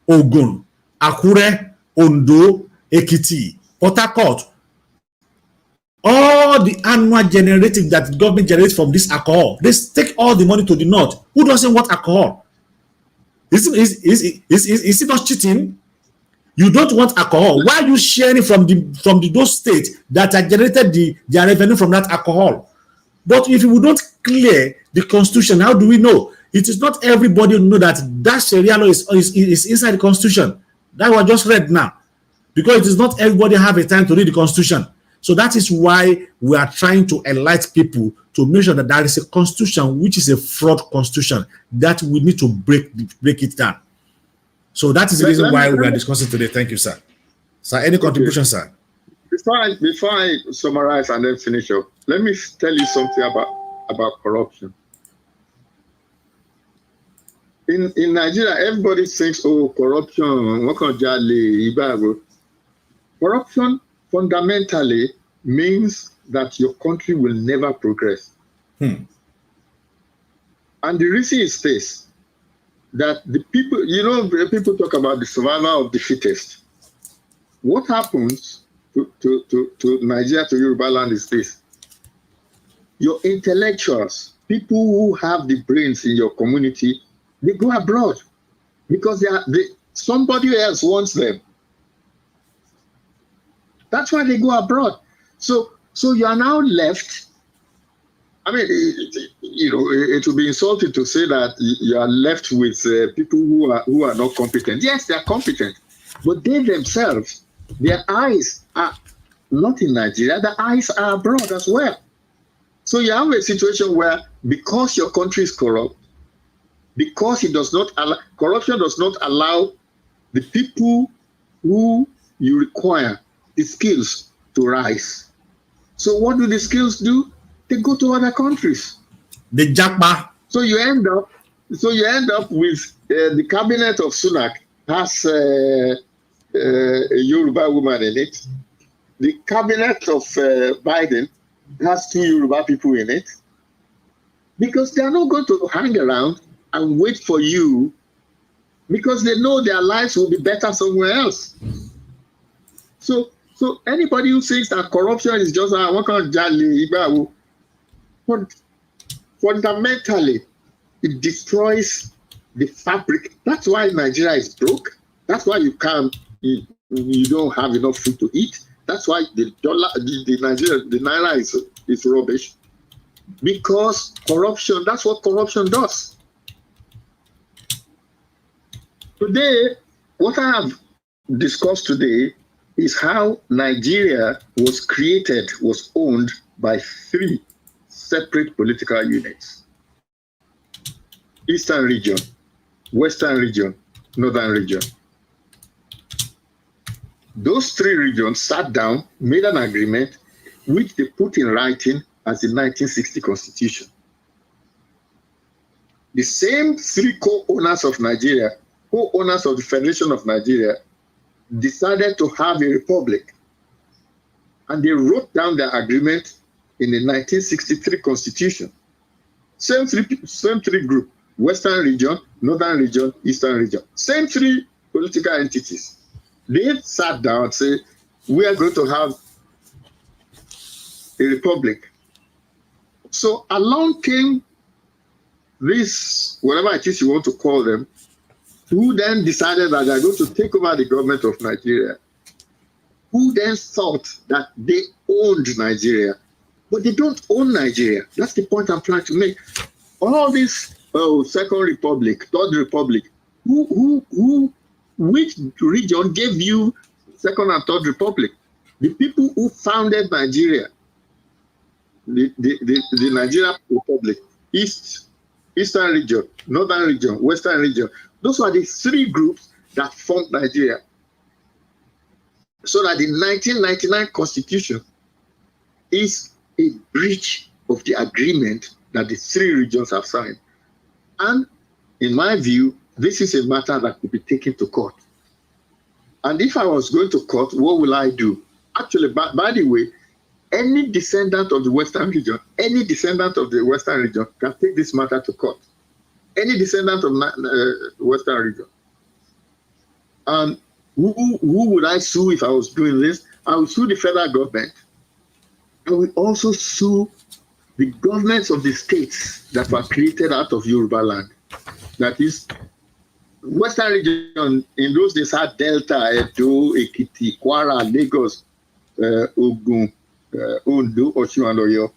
Ogun, Akure, Ondo, Ekiti, Port Harcourt, all the annual generating that the government generates from this alcohol, they take all the money to the north. Who doesn't want alcohol? Is it not cheating? You don't want alcohol. Why are you sharing from those states that are generated their revenue from that alcohol? But if we don't clear the Constitution, how do we know? It is not everybody who know that Sharia law is inside the Constitution. That was just read now. Because it is not everybody have a time to read the Constitution. So that is why we are trying to enlighten people to make sure that there is a constitution which is a fraud constitution that we need to break it down. So that is the reason why we are discussing today. Thank you, sir. Sir, any contribution, sir? Before I summarize and then finish up, let me tell you something about corruption. In Nigeria, everybody thinks, oh, corruption. Corruption fundamentally means that your country will never progress. And the reason is this, that the people, people talk about the survival of the fittest. What happens to Nigeria, to Yoruba land is this. Your intellectuals, people who have the brains in your community, they go abroad because somebody else wants them. That's why they go abroad. So you are now left. I mean, it would be insulting to say that you are left with people who are not competent. Yes, they are competent, but they themselves Their eyes are not in Nigeria, the eyes are abroad as well. So you have a situation where because your country is corrupt, because it does not allow, corruption does not allow the people who you require the skills to rise. So what do the skills do? They go to other countries. The Japa. So you end up with the cabinet of Sunak has a Yoruba woman in it. The cabinet of Biden has 2 Yoruba people in it, because they are not going to hang around and wait for you, because they know their lives will be better somewhere else. So anybody who thinks that corruption is just fundamentally, it destroys the fabric. That's why Nigeria is broke. That's why you don't have enough food to eat. That's why the naira is rubbish. Because corruption, that's what corruption does. Today, what I have discussed today is how Nigeria was owned by 3 separate political units. Eastern region, Western region, Northern region. Those 3 regions sat down, made an agreement, which they put in writing as the 1960 Constitution. The same 3 co-owners of Nigeria, co-owners of the Federation of Nigeria, decided to have a republic. And they wrote down their agreement in the 1963 Constitution. Same three group, Western region, Northern region, Eastern region. Same 3 political entities. They sat down and said, we are going to have a republic. So along came this, whatever it is you want to call them, who then decided that they're going to take over the government of Nigeria, who then thought that they owned Nigeria. But they don't own Nigeria. That's the point I'm trying to make. All this Second Republic, Third Republic, which region gave you Second and Third Republic? The people who founded Nigeria, the Nigeria Republic, Eastern region, Northern region, Western region. Those were the 3 groups that formed Nigeria. So that the 1999 Constitution is a breach of the agreement that the 3 regions have signed. And in my view, this is a matter that could be taken to court. And if I was going to court, what will I do? Actually, by the way, any descendant of the Western region, can take this matter to court. Any descendant of Western region. And who would I sue if I was doing this? I would sue the federal government. I will also sue the governments of the states that were created out of Yoruba land. That is, Western region in those days had Delta, Edo, Ekiti, Kwara, Lagos, Ogun, Ondo, Osun, and Oyo.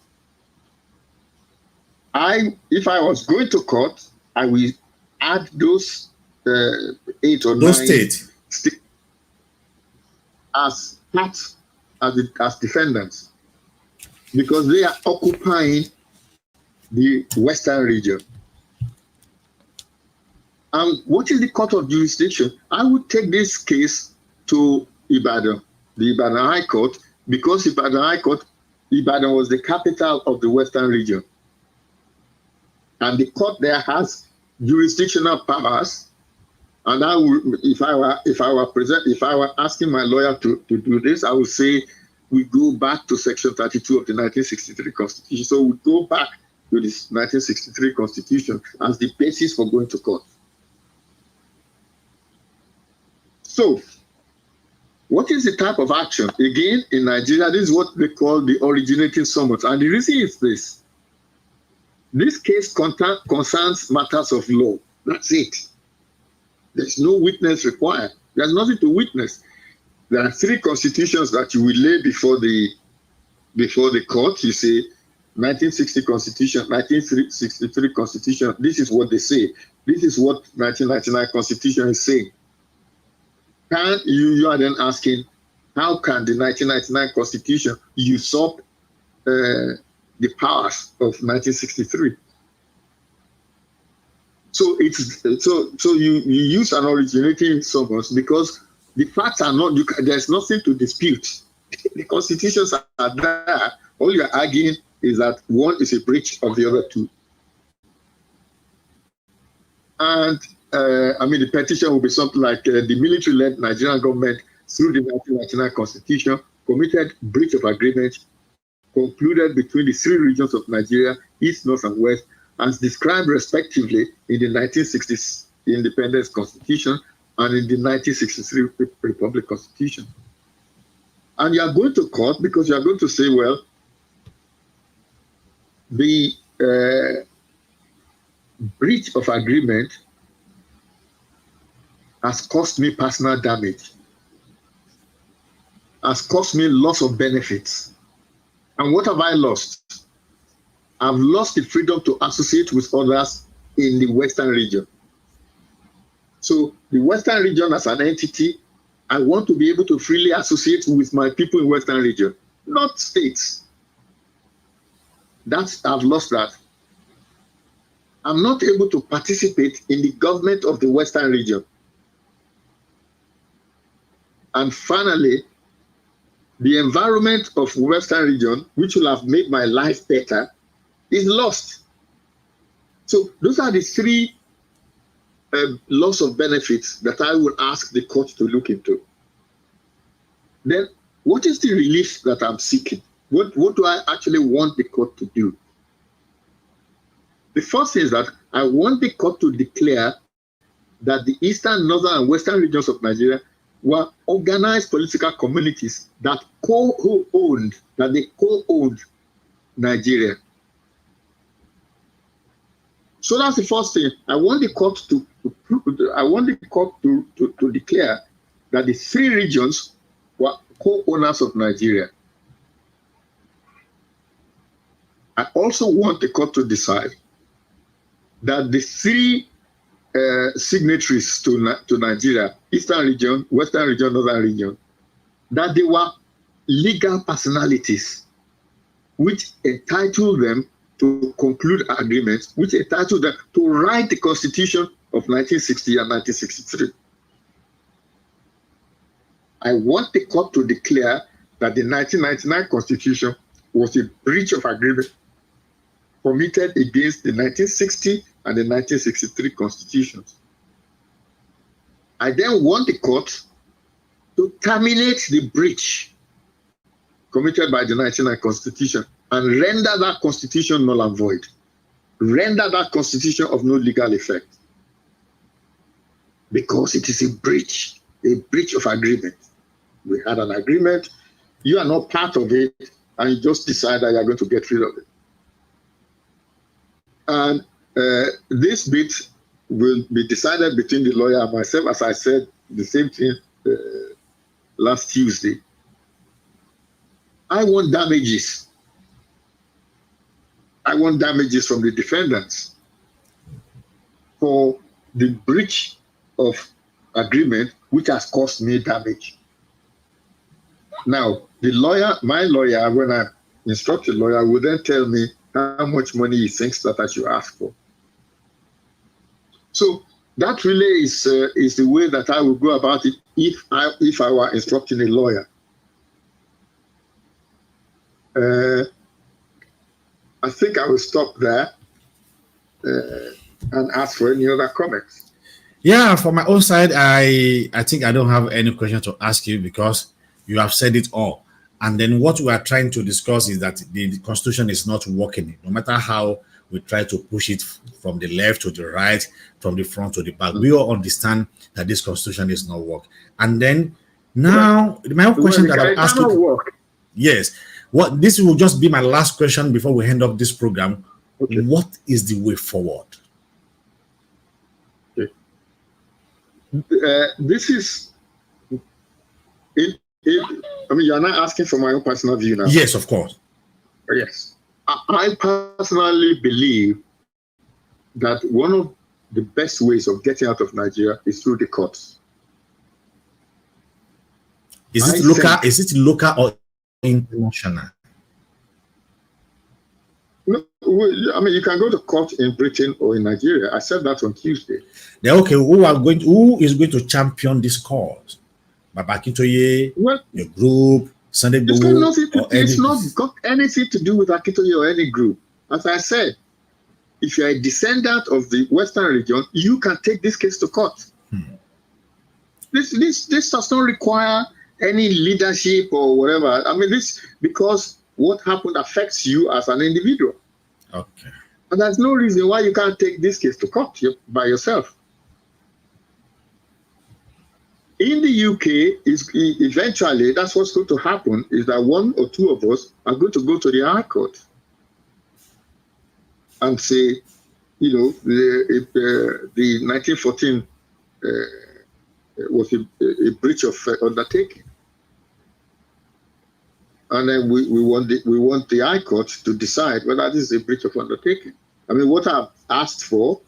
If I was going to court, I will add those 8 or 9 states as defendants, because they are occupying the Western region. And what is the court of jurisdiction? I would take this case to Ibadan, the Ibadan High Court, because Ibadan was the capital of the Western region. And the court there has jurisdictional powers. And I would, if I were asking my lawyer to do this, I would say we go back to Section 32 of the 1963 Constitution. So we go back to this 1963 Constitution as the basis for going to court. So, what is the type of action? Again, in Nigeria, this is what they call the originating summons. And the reason is this. This case concerns matters of law. That's it. There's no witness required. There's nothing to witness. There are 3 constitutions that you will lay before the court. You say 1960 Constitution, 1963 Constitution. This is what they say. This is what 1999 Constitution is saying. You are then asking, how can the 1999 Constitution usurp the powers of 1963? So you use an originating summons because the facts are not. There's nothing to dispute. The constitutions are there. All you're arguing is that one is a breach of the other two. And the petition will be something like the military-led Nigerian government through the 1999 Constitution committed breach of agreement concluded between the three regions of Nigeria, East, North, and West, as described respectively in the 1960s Independence Constitution and in the 1963 Republic Constitution. And you are going to court because you are going to say, well, the breach of agreement has caused me personal damage, has caused me loss of benefits. And what have I lost? I've lost the freedom to associate with others in the Western region. So the Western region as an entity, I want to be able to freely associate with my people in Western region, not states. I've lost that. I'm not able to participate in the government of the Western region. And finally, the environment of Western region, which will have made my life better, is lost. So those are the three loss of benefits that I will ask the court to look into. Then, what is the relief that I'm seeking? What do I actually want the court to do? The first thing is that I want the court to declare that the Eastern, Northern, and Western regions of Nigeria were organized political communities that co-owned Nigeria. So that's the first thing. I want the court to declare that the three regions were co-owners of Nigeria. I also want the court to decide that the three signatories to Nigeria, Eastern region, Western region, Northern region, that they were legal personalities which entitled them to conclude agreements, which entitled them to write the Constitution of 1960 and 1963. I want the court to declare that the 1999 Constitution was a breach of agreement committed against the 1960 and the 1963 Constitutions. I then want the court to terminate the breach committed by the 1999 Constitution and render that Constitution null and void. Render that Constitution of no legal effect. Because it is a breach of agreement. We had an agreement, you are not part of it, and you just decide that you are going to get rid of it. And this bit will be decided between the lawyer and myself, as I said the same thing last Tuesday. I want damages. I want damages from the defendants for the breach of agreement which has caused me damage. Now, my lawyer, when I instruct the lawyer, will then tell me how much money he thinks that I should ask for. So that really is the way that I would go about it if I were instructing a lawyer. I think I will stop there and ask for any other comments. Yeah, for my own side, I think I don't have any question to ask you because you have said it all. And then what we are trying to discuss is that the Constitution is not working. No matter how we try to push it from the left to the right, from the front to the back, we all understand that this Constitution is not working. And then now, my own question that I'll ask you. Yes. This will just be my last question before we end up this program. Okay. What is the way forward? Okay. This is it. You're not asking for my own personal view now. Yes, of course. Yes. I personally believe that one of the best ways of getting out of Nigeria is through the courts. Is it local? Is it local or international? No, I mean, you can go to court in Britain or in Nigeria. I said that on Tuesday. They're okay. Who is going to champion this cause? Baba Akintoye, Well, your group, Sunday it's Group, not got anything to do with Akintoye or any group. As I said, if you're a descendant of the Western region, you can take this case to court. This does not require any leadership or whatever. I mean, because what happened affects you as an individual. Okay. And there's no reason why you can't take this case to court by yourself. In the UK, eventually, that's what's going to happen, is that one or two of us are going to go to the High Court and say, the 1914 was a breach of undertaking. And then we want the High Court to decide whether this is a breach of undertaking. I mean, what I've asked for,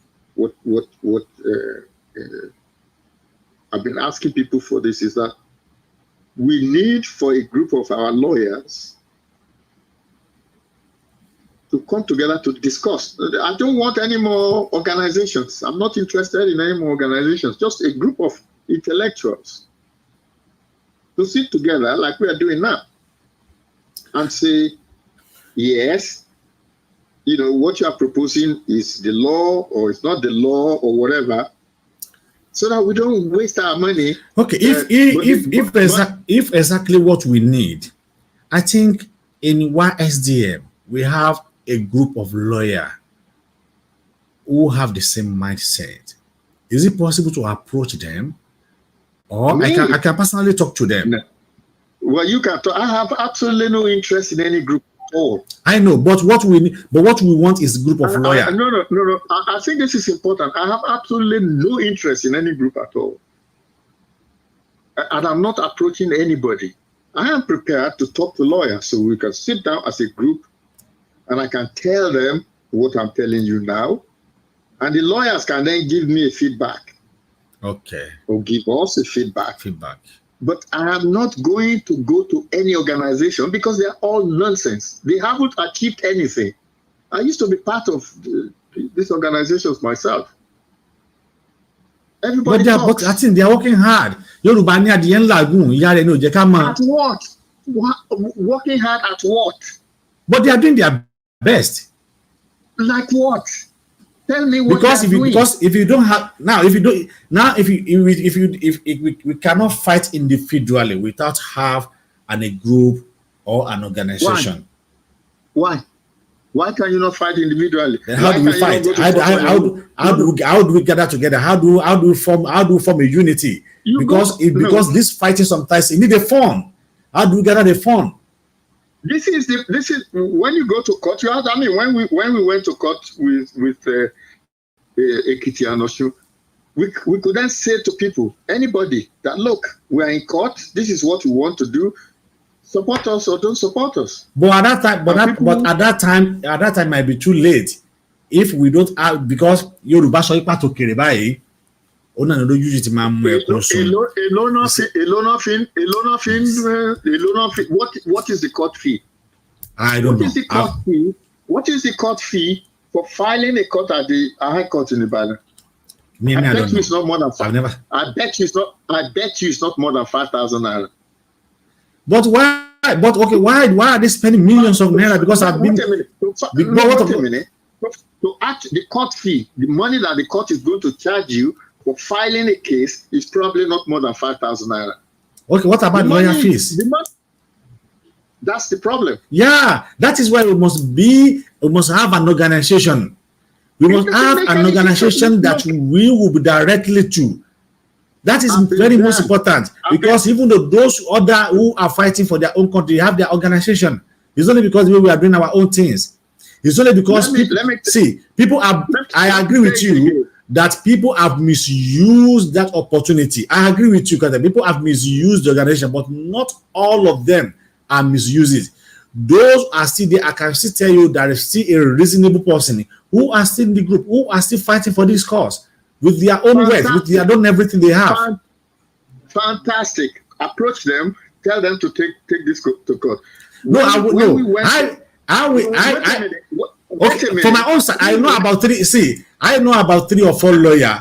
I've been asking people for this is that we need for a group of our lawyers to come together to discuss. I don't want any more organizations. I'm not interested in any more organizations. Just a group of intellectuals to sit together like we are doing now and say, yes, what you are proposing is the law or it's not the law or whatever, so that we don't waste our money. Okay, if exactly what we need, I think in YSDM we have a group of lawyers who have the same mindset. Is it possible to approach them, or I can personally talk to them? No. Well, you can talk. I have absolutely no interest in any group at all. I know, but what we want is a group of lawyers. No. I think this is important. I have absolutely no interest in any group at all. And I'm not approaching anybody. I am prepared to talk to lawyers so we can sit down as a group and I can tell them what I'm telling you now. And the lawyers can then give me a feedback. Okay. Or give us a feedback. Feedback. But I am not going to go to any organization because they are all nonsense. They haven't achieved anything. I used to be part of these organizations myself. Everybody but I think they are working hard. At what? Working hard at what? But they are doing their best. Like what? Tell me what. Because if you don't have if we cannot fight individually without have a group or an organization. Why can you not fight individually? Then how do we fight? How do we gather together? How do we form a unity? Because this fighting sometimes you need a fund. How do we gather the fund? This is when you go to court. When we went to court with Ekiti and Oshu, we could then say to people, anybody that look, we are in court. This is what we want to do. Support us or don't support us. But at that time might be too late if we don't have, because Yoruba so ipa to kere bayi. Ona no use it ma mu ekun sun. What is the court fee? I don't know. What is the court fee for filing a court at the High Court in Ibadan? I bet you it's not more than I bet you it's not more than 5,000 naira. But why? But okay, why are they spending millions of naira? Because I've been. Wait a minute. To act the court fee, the money that the court is going to charge you for filing a case is probably not more than 5,000 naira. Okay, what about lawyer fees? That's the problem. Yeah, that is why we must have an organization. We must have an organization that we will be directly to. That is very most important, because even though those who are fighting for their own country have their organization, it's only because we are doing our own things. It's only because people are. I agree with you that people have misused that opportunity. I agree with you because people have misused the organization, but not all of them are misused. Those are still there. I can still tell you there is still a reasonable person who are still in the group, who are still fighting for this cause with their own words, with their own everything they have. Fantastic. Approach them. tell them to take this to court. No, I would okay, for my own side, I know about three or four lawyers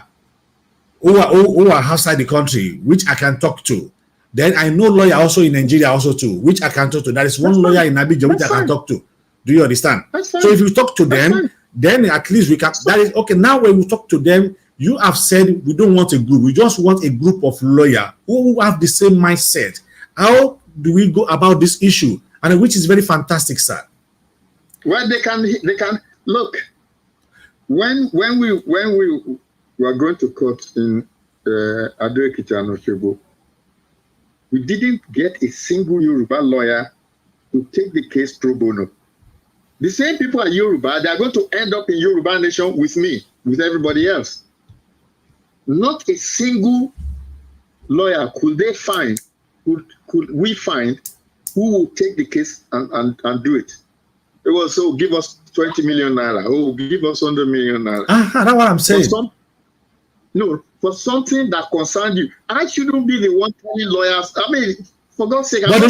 who are outside the country, which I can talk to. Then I know lawyer also in Nigeria also too, which I can talk to. There is one lawyer in Abidjan which I can talk to. Do you understand? So if you talk to them, then at least we can. That is okay. Now when we talk to them, you have said we don't want a group. We just want a group of lawyers who have the same mindset. How do we go about this issue? And which is very fantastic, sir. Well, they can look. When we were going to court in Ado-Ekiti and Osogbo, we didn't get a single Yoruba lawyer to take the case pro bono. The same people at Yoruba, they are going to end up in Yoruba Nation with me, with everybody else. Not a single lawyer could we find who will take the case and do it. It was, so give us 20 million naira. Oh, give us 100 million naira. That's what I'm saying. For something that concerns you. I shouldn't be the one telling lawyers. I mean, for God's sake, but there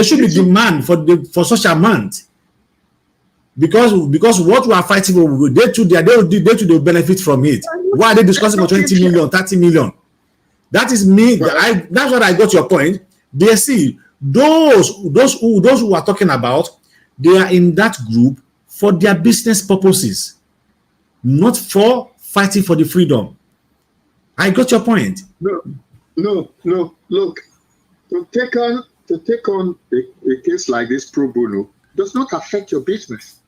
should be demand for such amount. Because what we are fighting over, they too will benefit from it. Why are they discussing for 20 million, 30 million? That is me. Well, that's what I got your point. They see those who are talking about, they are in that group for their business purposes, not for fighting for the freedom. I got your point. No. Look, to take on a case like this pro bono does not affect your business.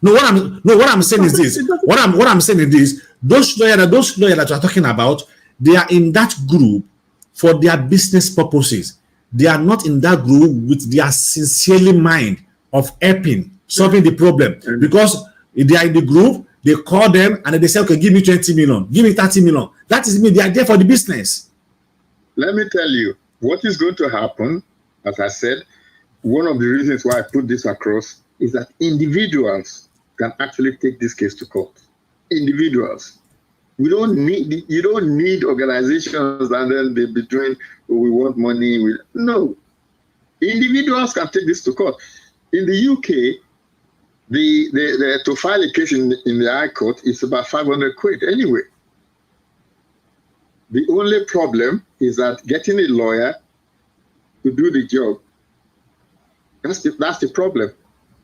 What I'm saying is this. What I'm saying is this. Those lawyers that you are talking about, they are in that group for their business purposes. They are not in that group with their sincerely mind of helping, solving the problem. Because if they are in the group, they call them and they say, okay, give me 20 million, give me 30 million. That is me. They are there for the business. Let me tell you what is going to happen. As I said, one of the reasons why I put this across is that individuals can actually take this case to court. Individuals. You don't need organizations and then they be doing, we want money. No. Individuals can take this to court. In the UK, the to file a case in the High Court is about 500 quid anyway. The only problem is that getting a lawyer to do the job, that's the problem.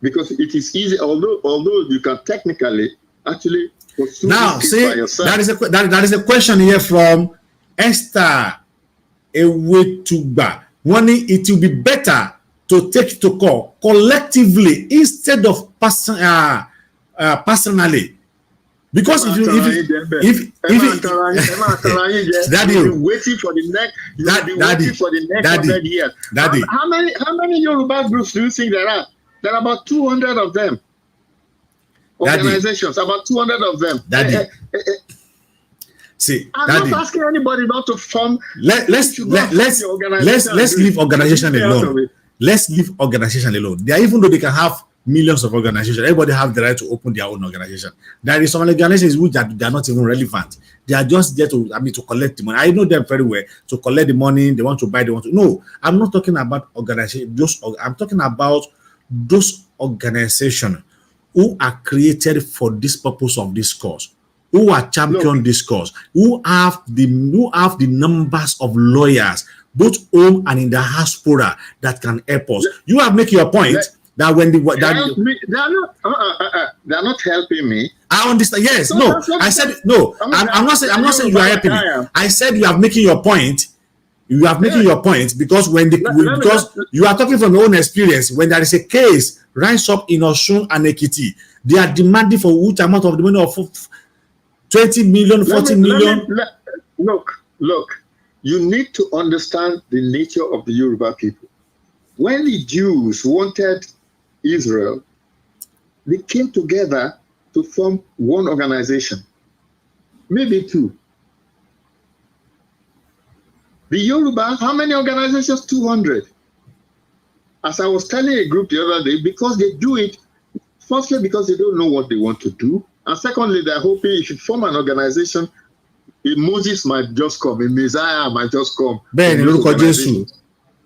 Because it is easy, although you can technically actually pursue now this see case by yourself. That is a question here from Esther Ewetugba. Wanting it will be better to take to court collectively instead of personally. Because if Daddy, you'll be waiting for the next 100 years. Daddy. How many Yoruba groups do you think there are? There are about 200 of them. Organizations, about 200 of them. Daddy. See, I'm Daddy, not asking anybody not to form. Let's leave organization alone. Let's leave organization alone. Even though they can have millions of organizations, everybody have the right to open their own organization. There is some organizations which they are not even relevant. They are just there to collect the money. I know them very well. To collect the money, they want to buy. No, I'm not talking about organization. I'm talking about those organizations who are created for this purpose of this cause, who are champion this cause, who have the numbers of lawyers, both home and in the diaspora, that can help us. You have made your point that when they are not helping me. I understand. Yes, no. I said no. I'm not saying you are helping me. I said you are making your point. You are making your point because because you are talking from your own experience. When there is a case rise up in Osun and Ekiti, they are demanding for which amount of the money of 20 million, 40 million. Look. You need to understand the nature of the Yoruba people. When the Jews wanted Israel, they came together to form one organization, maybe two. The Yoruba, how many organizations? 200. As I was telling a group the other day, because they do it, firstly, because they don't know what they want to do, and secondly, they're hoping if you form an organization, Moses might just come, a Messiah might just come.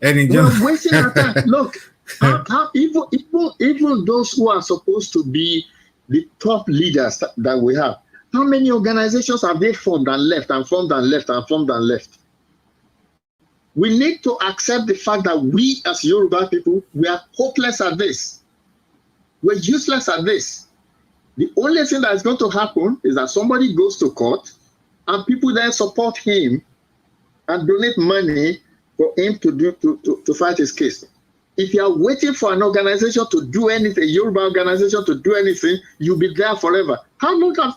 We're wasting our time. Look, how even those who are supposed to be the top leaders that we have, how many organizations have they formed and left and formed and left and formed and left? We need to accept the fact that we as Yoruba people, we are hopeless at this. We're useless at this. The only thing that is going to happen is that somebody goes to court and people then support him and donate money for him to fight his case. If you are waiting for an organization to do anything, a Yoruba organization to do anything, you'll be there forever. How long have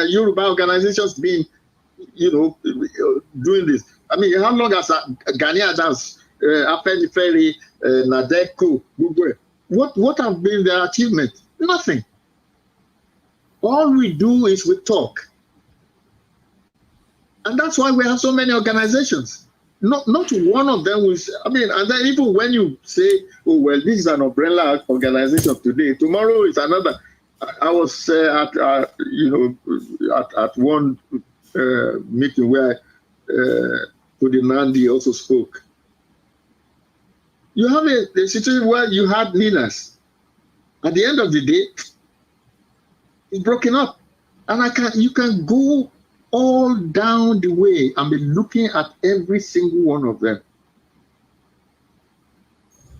Yoruba organizations been, doing this? I mean, how long has Ghanaian Dance, Afenifere, Nadeko, what have been their achievements? Nothing. All we do is we talk. And that's why we have so many organizations. Not one of them was, and then even when you say, oh, well, this is an umbrella organization today, tomorrow is another. I was at one meeting where Nandi also spoke. You have a situation where you had leaders. At the end of the day, it's broken up. And you can go all down the way and be looking at every single one of them.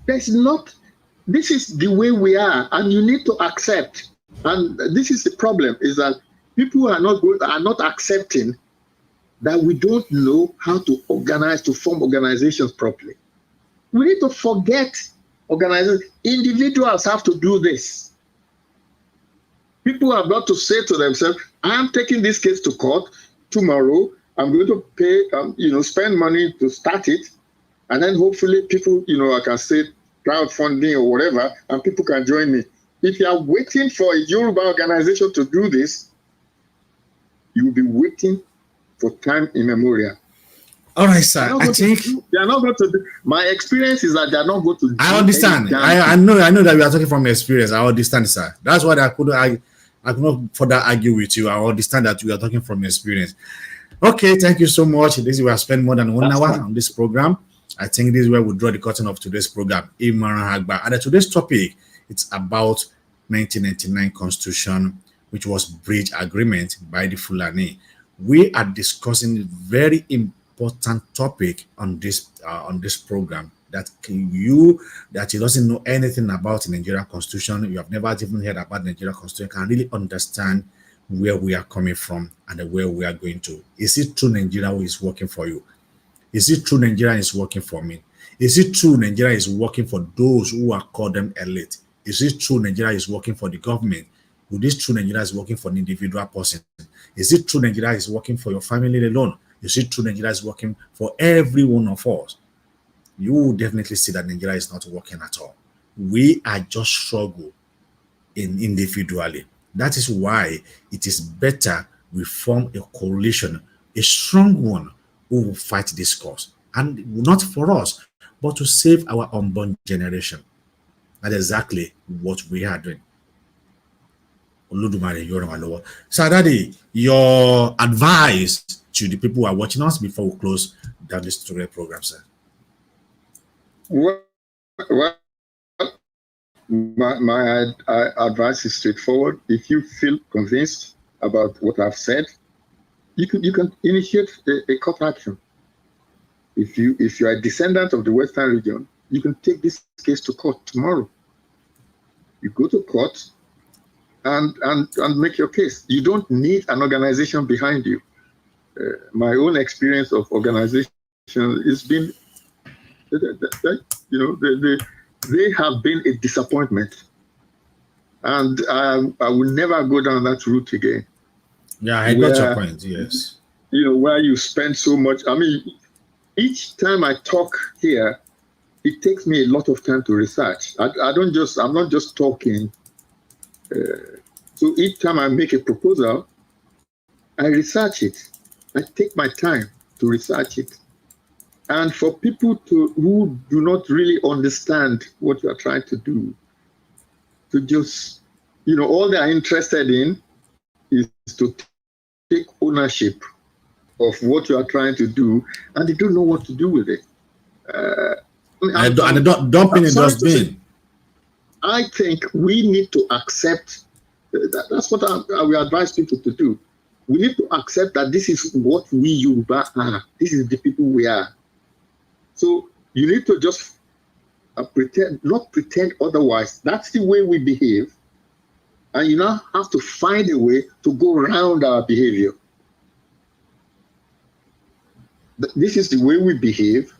This is the way we are, and you need to accept. And this is the problem, is that people are not accepting that we don't know how to form organizations properly. We need to forget organizations. Individuals have to do this. People have got to say to themselves, I'm taking this case to court tomorrow. I'm going to pay, spend money to start it. And then hopefully people, I can say crowdfunding or whatever, and people can join me. If you are waiting for a Yoruba organization to do this, you will be waiting for time immemorial. All right, sir. I think they are not going to. My experience is that they are not going to. I understand. I know that we are talking from experience. I understand, sir. That's why I could not further argue with you. I understand that we are talking from experience. Okay, thank you so much. This is where I spent more than 1 hour on this program. I think this is where we draw the curtain of today's program. Imoran Agba. And today's topic, it's about 1999 Constitution, which was bridge agreement by the Fulani. We are discussing very important topic on this program that you doesn't know anything about the Nigerian Constitution, you have never even heard about the Nigerian Constitution, can really understand where we are coming from and where we are going to. Is it true Nigeria is working for you? Is it true Nigeria is working for me? Is it true Nigeria is working for those who are called them elite? Is it true Nigeria is working for the government? Is it true Nigeria is working for an individual person? Is it true Nigeria is working for your family alone? Is it true Nigeria is working for every one of us? You will definitely see that Nigeria is not working at all. We are just struggling individually. That is why it is better we form a coalition, a strong one, who will fight this cause. And not for us, but to save our unborn generation. That's exactly what we are doing. So, Daddy, your advice to the people who are watching us before we close down this tutorial program, sir? Well, my advice is straightforward. If you feel convinced about what I've said, you can initiate a court action. If you are a descendant of the Western region, you can take this case to court tomorrow. You go to court and make your case. You don't need an organization behind you. My own experience of organization has been, they have been a disappointment, and I will never go down that route again. Yeah, I got your point. Yes. Where you spend so much. I mean, each time I talk here, it takes me a lot of time to research. I'm not just talking. So each time I make a proposal, I research it. I take my time to research it. And for people who do not really understand what you are trying to do, to just, all they are interested in is to take ownership of what you are trying to do, and they don't know what to do with it. And dump in the dustbin. I think we need to accept. That's what I will advise people to do. We need to accept that this is what we Yoruba are. This is the people we are. So you need to just not pretend otherwise. That's the way we behave. And you now have to find a way to go around our behavior. This is the way we behave.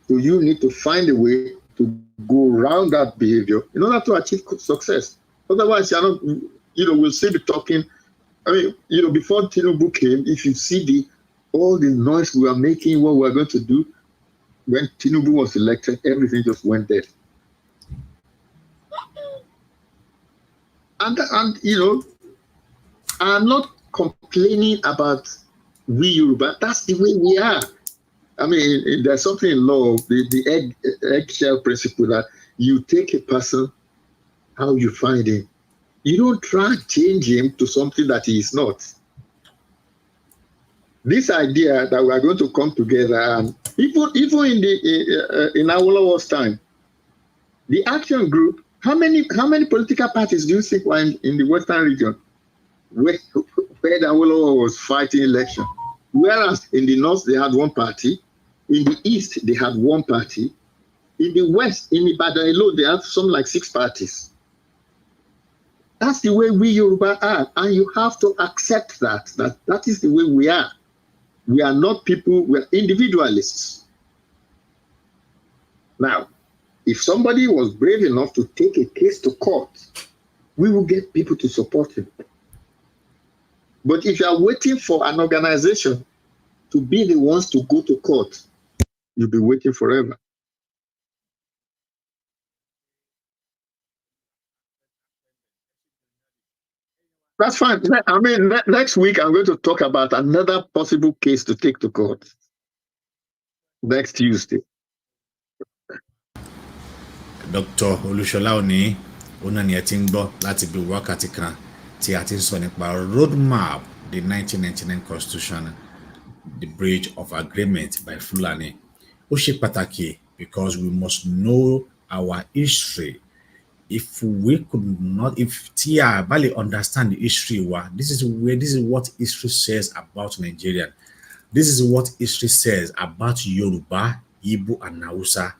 So you need to find a way to go around that behavior in order to achieve success. Otherwise, you're not, we'll still be talking. I mean, before Tinubu came, if you see all the noise we are making, what we're going to do, when Tinubu was elected, everything just went dead. And I'm not complaining about we Yoruba. That's the way we are. I mean, there's something in law, the eggshell principle, that you take a person how you find him. You don't try and change him to something that he is not. This idea that we are going to come together, and even in Awolowo's time, the Action Group, how many political parties do you think were in the Western region where Awolowo was fighting election? Whereas in the North, they had one party. In the East, they had one party. In the West, in Ibadan alone, they have something like 6 parties. That's the way we Yoruba are. And you have to accept that is the way we are. We are not people, we are individualists. Now, if somebody was brave enough to take a case to court, we will get people to support him. But if you are waiting for an organization to be the ones to go to court, you'll be waiting forever. That's fine. I mean, next week I'm going to talk about another possible case to take to court. Next Tuesday. Dr. Olushola Oni, Onani Etingbo, láti bí wákàtí kan tí a ti sọ nípa roadmap, the 1999 Constitution, the Bridge of Agreement by Fulani. Ó ṣe pàtàkì because we must know our history. If tí a bá lè understand the history wa, this is what history says about Nigeria. This is what history says about Yoruba, Igbo, and Hausa.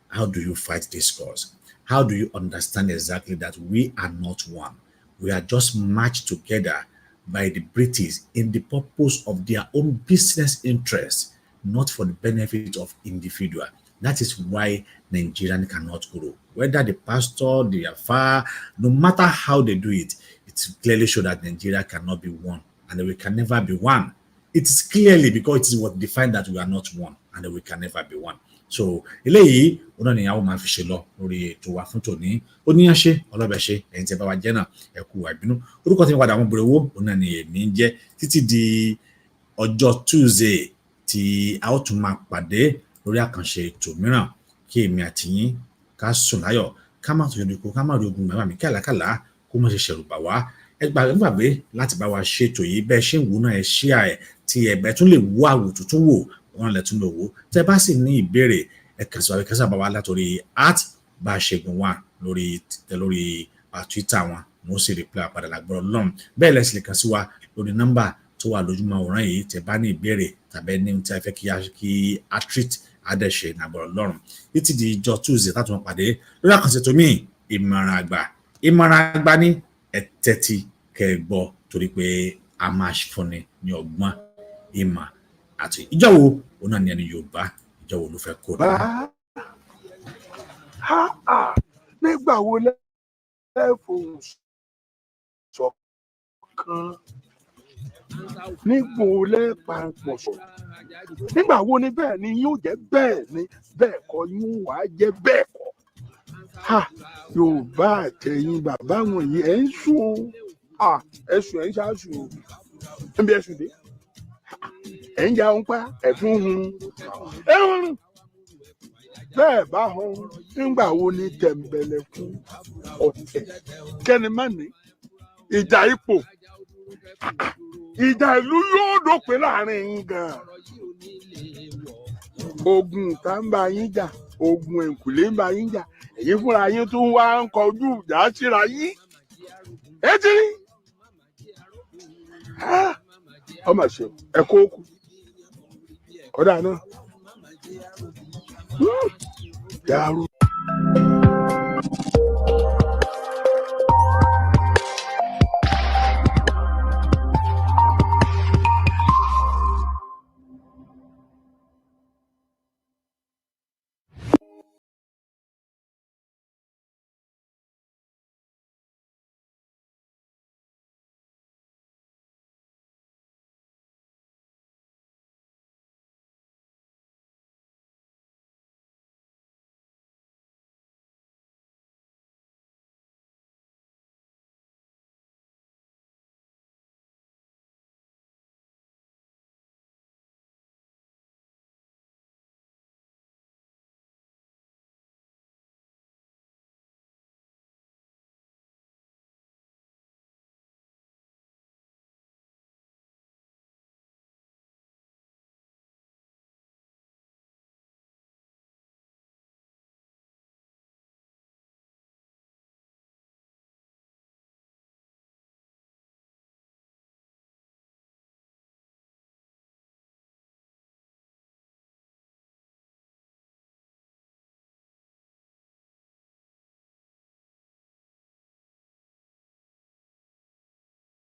How do you fight this cause? How do you understand exactly that we are not one? We are just matched together by the British in the purpose of their own business interests, not for the benefit of individual. That is why Nigerian cannot grow. Whether the pastor, the afar, no matter how they do it, it clearly shows that Nigeria cannot be one, and we can never be one. It is clearly because it is what defines that we are not one, and we can never be one. So eléyìí ọ̀nà ni àwọn máa fi ṣe lọ lórí ètò wa fún tòní. Ó ní àṣẹ ọlọ́bẹ̀ṣe ẹ̀yin tí ẹ bá wa jẹ́ náà ẹ kú àìbínú. Orúkọ tí mo padà Omoboriowo ọ̀nà ni èmi ń jẹ́ títí di ọjọ́ Tuesday tí a ó tún máa pàdé lórí àkànṣe ètò mìíràn kí èmi àti yín ká sùn láyọ̀ ká má tún yọdún ká má rí ogun bàbá mi kàlàkàlà kó má ṣe ṣẹ̀rù bà wá. Ẹ gbàgbé láti bá wa ṣètò yìí bẹ́ẹ̀ ṣe ń wò náà ẹ share ẹ̀ tí ẹ̀bẹ̀ tún lè wò àwò tuntun wò wọn lè tún lò wò. Tẹ́ bá sì ní ìbéèrè ẹ kàn sí wa kẹsà bá wa látòrí @basegun1 lórí Twitter wọn mo sì reply padà lágbọ́rọ̀ lọ́n. Bẹ́ẹ̀ lẹ́sìn lè kàn sí wa lórí nọ́mbà tó wà lójúmọ́ àwòrán yìí tẹ́ bá ní ìbéèrè tàbí ní tí a fẹ́ kí a treat adẹ́ṣe nàgbọ̀rọ̀ lọ́rùn. Títí di ìjọ Tuesday táwọn wọn pàdé lórí àkànṣe tó mí ìmọ̀ràn àgbà ní ẹ tẹ́tí kẹ́ ẹ gbọ́ torí pé a máa fúnni ní ọgbọ́n ìmọ̀ àti ìjọ wo òun náà ní ẹni Yorùbá ìjọ wo ló fẹ́ kó náà. Nígbà wo lẹ́fọ̀ọ́ ṣọ̀kan nígbà wo lẹ́pàpọ̀ sọ nígbà wo ni bẹ́ẹ̀ ni yóò jẹ́ bẹ́ẹ̀ ni bẹ́ẹ̀ kọ́ yóò wá jẹ́ bẹ́ẹ̀ kọ́. Yorùbá àtẹ̀yìn bàbá wọ̀nyí ẹ̀ ń sùn ẹ̀sùn ẹ̀ ń ṣáṣù ẹ̀ ń bí ẹ̀sùn dé ẹ̀ ń ja ohun pa ẹ̀fún hun ẹ̀hún bẹ́ẹ̀ bá hun nígbà wo ni tẹ̀m̀bẹ̀lẹ̀kún ọ̀tẹ̀ kẹ́ni má ní ìjà ipò ìjà ìlú yóò dópin láàrin yín gan-an. ogun tá ń bá yín jà ogun ẹ̀ǹkùlé ń bá yín jà èyí fúnra yín tún wá ń kọjú ìjà síra yín etí ọmọ ṣe ẹ kó kù ọ̀dà náà yàrá.